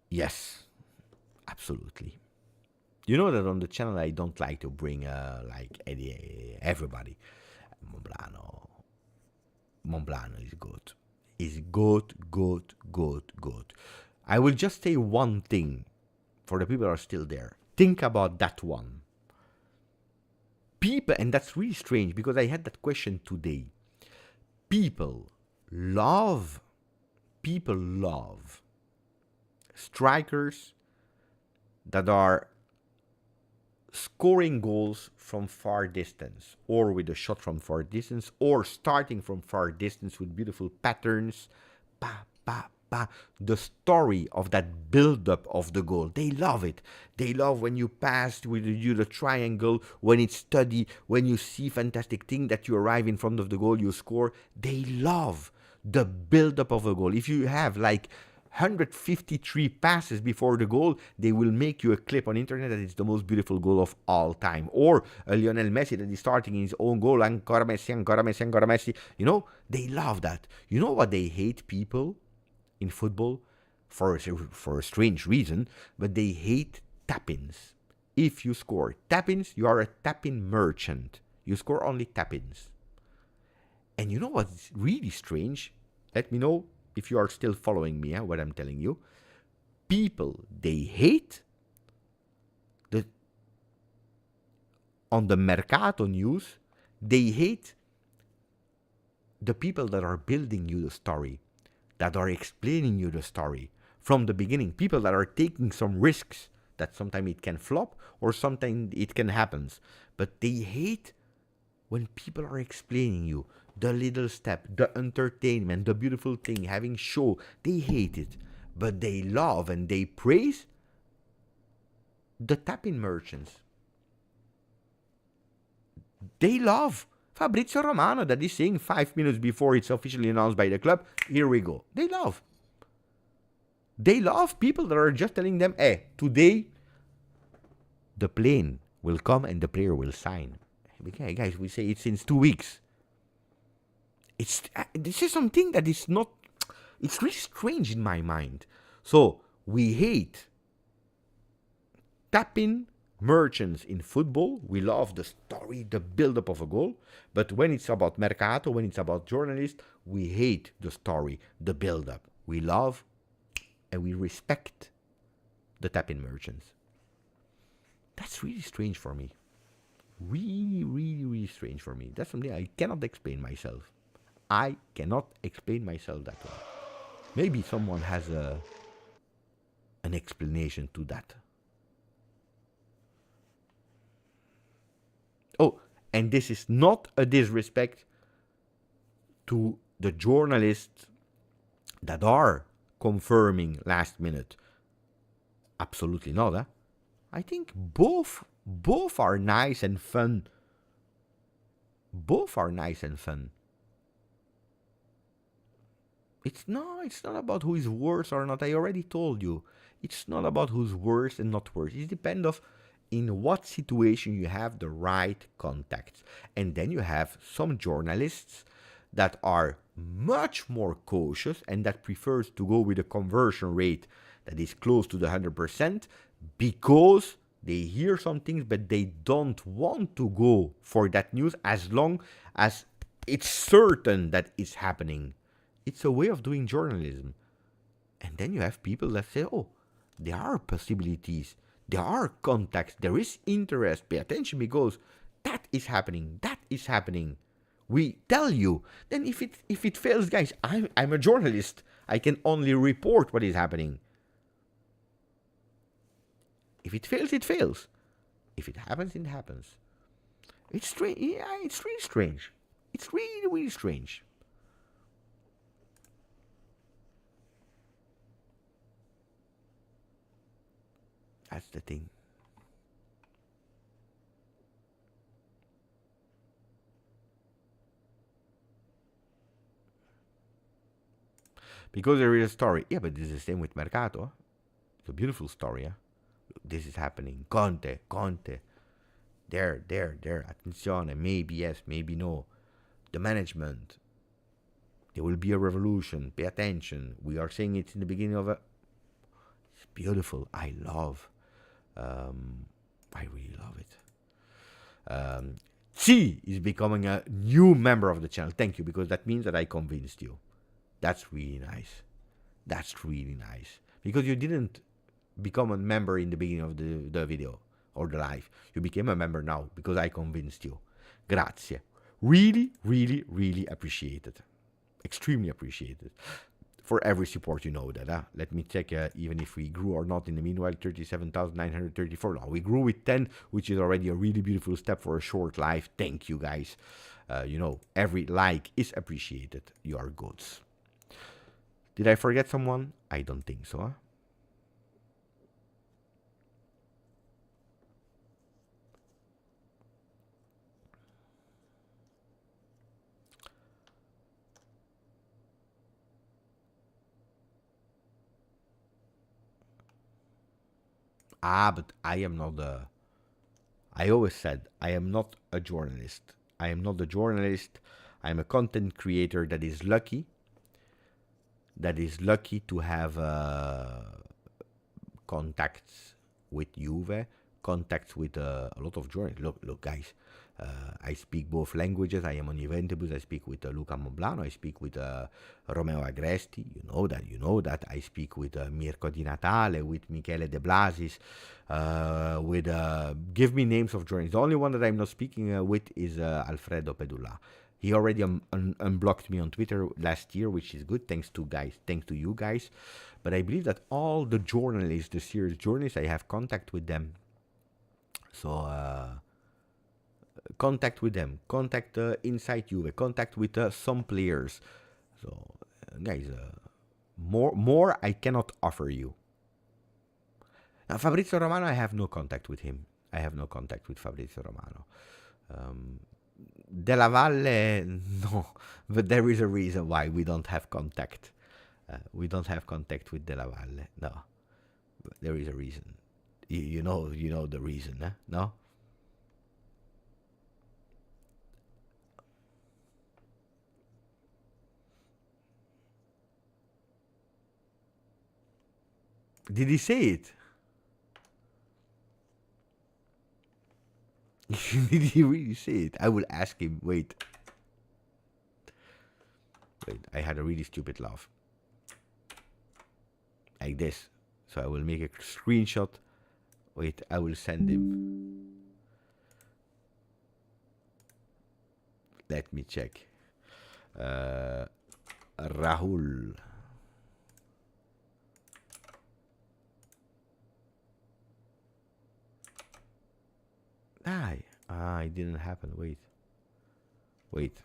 Yes, absolutely. You know that on the channel I don't like to bring like everybody. Monblano is good. Is good. I will just say one thing for the people that are still there. Think about that one. People, and that's really strange because I had that question today. People love strikers that are scoring goals from far distance, or with a shot from far distance, or starting from far distance with beautiful patterns. The story of that build-up of the goal. They love it. They love when you pass with the triangle, when it's steady, when you see fantastic thing that you arrive in front of the goal, you score. They love the build-up of a goal. If you have like 153 passes before the goal, they will make you a clip on internet that it's the most beautiful goal of all time. Or a Lionel Messi that is starting in his own goal, ancora Messi. You know, they love that. You know what they hate, people in football? For a strange reason, but they hate tap-ins. If you score tap-ins, you are a tap-in merchant. You score only tap-ins. And you know what's really strange? Let me know if you are still following me, what I'm telling you. People, they hate the on the Mercato news, they hate the people that are building you the story, that are explaining you the story from the beginning. People that are taking some risks that sometimes it can flop or sometimes it can happen. But they hate when people are explaining you the little step, the entertainment, the beautiful thing, having show. They hate it. But they love and they praise the tap-in merchants. They love Fabrizio Romano that is saying 5 minutes before it's officially announced by the club, here we go. They love. They love people that are just telling them, hey, today the plane will come and the player will sign. Okay, guys, we say it since 2 weeks. This is something that is not, it's really strange in my mind. So we hate tap-in merchants in football. We love the story, the build-up of a goal. But when it's about Mercato, when it's about journalists, we hate the story, the build-up. We love and we respect the tap-in merchants. That's really strange for me. Really, really, really strange for me. That's something I cannot explain myself. I cannot explain myself that way. Maybe someone has an explanation to that. Oh, and this is not a disrespect to the journalists that are confirming last minute. Absolutely not. Huh? I think both are nice and fun. Both are nice and fun. It's not about who is worse or not. I already told you. It's not about who's worse and not worse. It depends of in what situation you have the right contacts. And then you have some journalists that are much more cautious and that prefers to go with a conversion rate that is close to the 100% because they hear some things but they don't want to go for that news as long as it's certain that it's happening. It's a way of doing journalism. And then you have people that say, oh, there are possibilities, there are contacts, there is interest, pay attention because that is happening, that is happening. We tell you. Then if it fails, guys, I'm a journalist. I can only report what is happening. If it fails, it fails. If it happens, it happens. It's strange. Yeah, it's really strange. It's really, really strange. That's the thing. Because there is a story. Yeah, but this is the same with Mercato. It's a beautiful story. Yeah? This is happening. Conte. There. Attenzione. Maybe yes, maybe no. The management. There will be a revolution. Pay attention. We are saying it in the beginning of a... It's beautiful. I love. I really love it. C is becoming a new member of the channel. Thank you, because that means that I convinced you. That's really nice. That's really nice. Because you didn't become a member in the beginning of the video or the live. You became a member now because I convinced you. Grazie. Really, really, really appreciated. Extremely appreciated. For every support, you know that. Let me check even if we grew or not in the meanwhile. 37,934. Now we grew with 10, which is already a really beautiful step for a short live. Thank you, guys. Every like is appreciated. You are goods. Did I forget someone? I don't think so. But I am not I always said I am not a journalist. I am not a journalist. I am a content creator that is lucky. That is lucky to have contacts with Juve, contacts with a lot of journalists. Look, guys. I speak both languages. I am on Juventus. I speak with Luca Moblano. I speak with Romeo Agresti. You know that. You know that. I speak with Mirko Di Natale, with Michele De Blasis, with give me names of journalists. The only one that I'm not speaking with is Alfredo Pedula. He already unblocked me on Twitter last year, which is good. Thanks to you guys. But I believe that all the journalists, the serious journalists, I have contact with them. So contact with them, contact inside Juve, contact with some players. So guys, more I cannot offer you. Now, Fabrizio Romano, I have no contact with him. I have no contact with Fabrizio Romano. Della Valle, no, but there is a reason why we don't have contact. We don't have contact with Della Valle. No, but there is a reason. You know the reason, eh? No. Did he say it? Did he really say it? I will ask him. Wait, I had a really stupid laugh. Like this. So I will make a screenshot. Wait, I will send him. Let me check. Rahul. It didn't happen. Wait.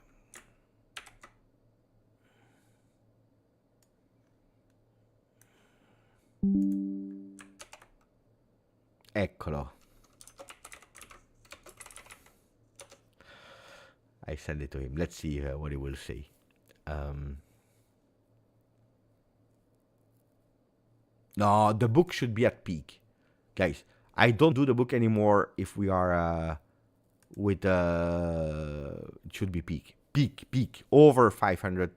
Eccolo. I send it to him. Let's see what he will say. No, the book should be at peak. Guys, I don't do the book anymore if we are with it should be peak over 500,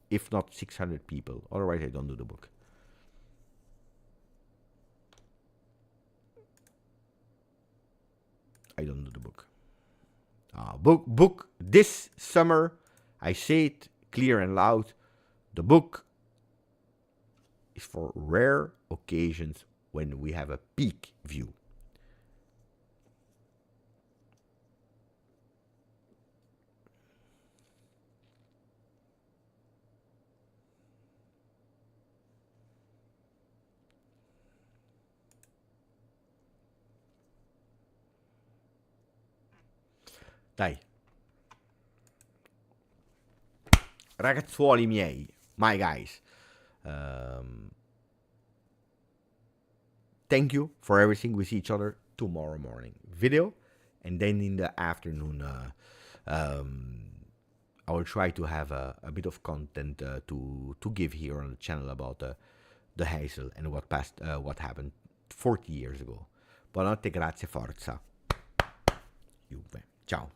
if not 600 people. Otherwise I don't do the book. I don't do the book. Book this summer, I say it clear and loud, the book is for rare occasions when we have a peak view. Dai. Ragazzuoli miei, my guys. Thank you for everything. We see each other tomorrow morning. Video. And then in the afternoon, I will try to have a bit of content to give here on the channel about the Hazel and what happened 40 years ago. Buonanotte, grazie, forza. Juve. Ciao.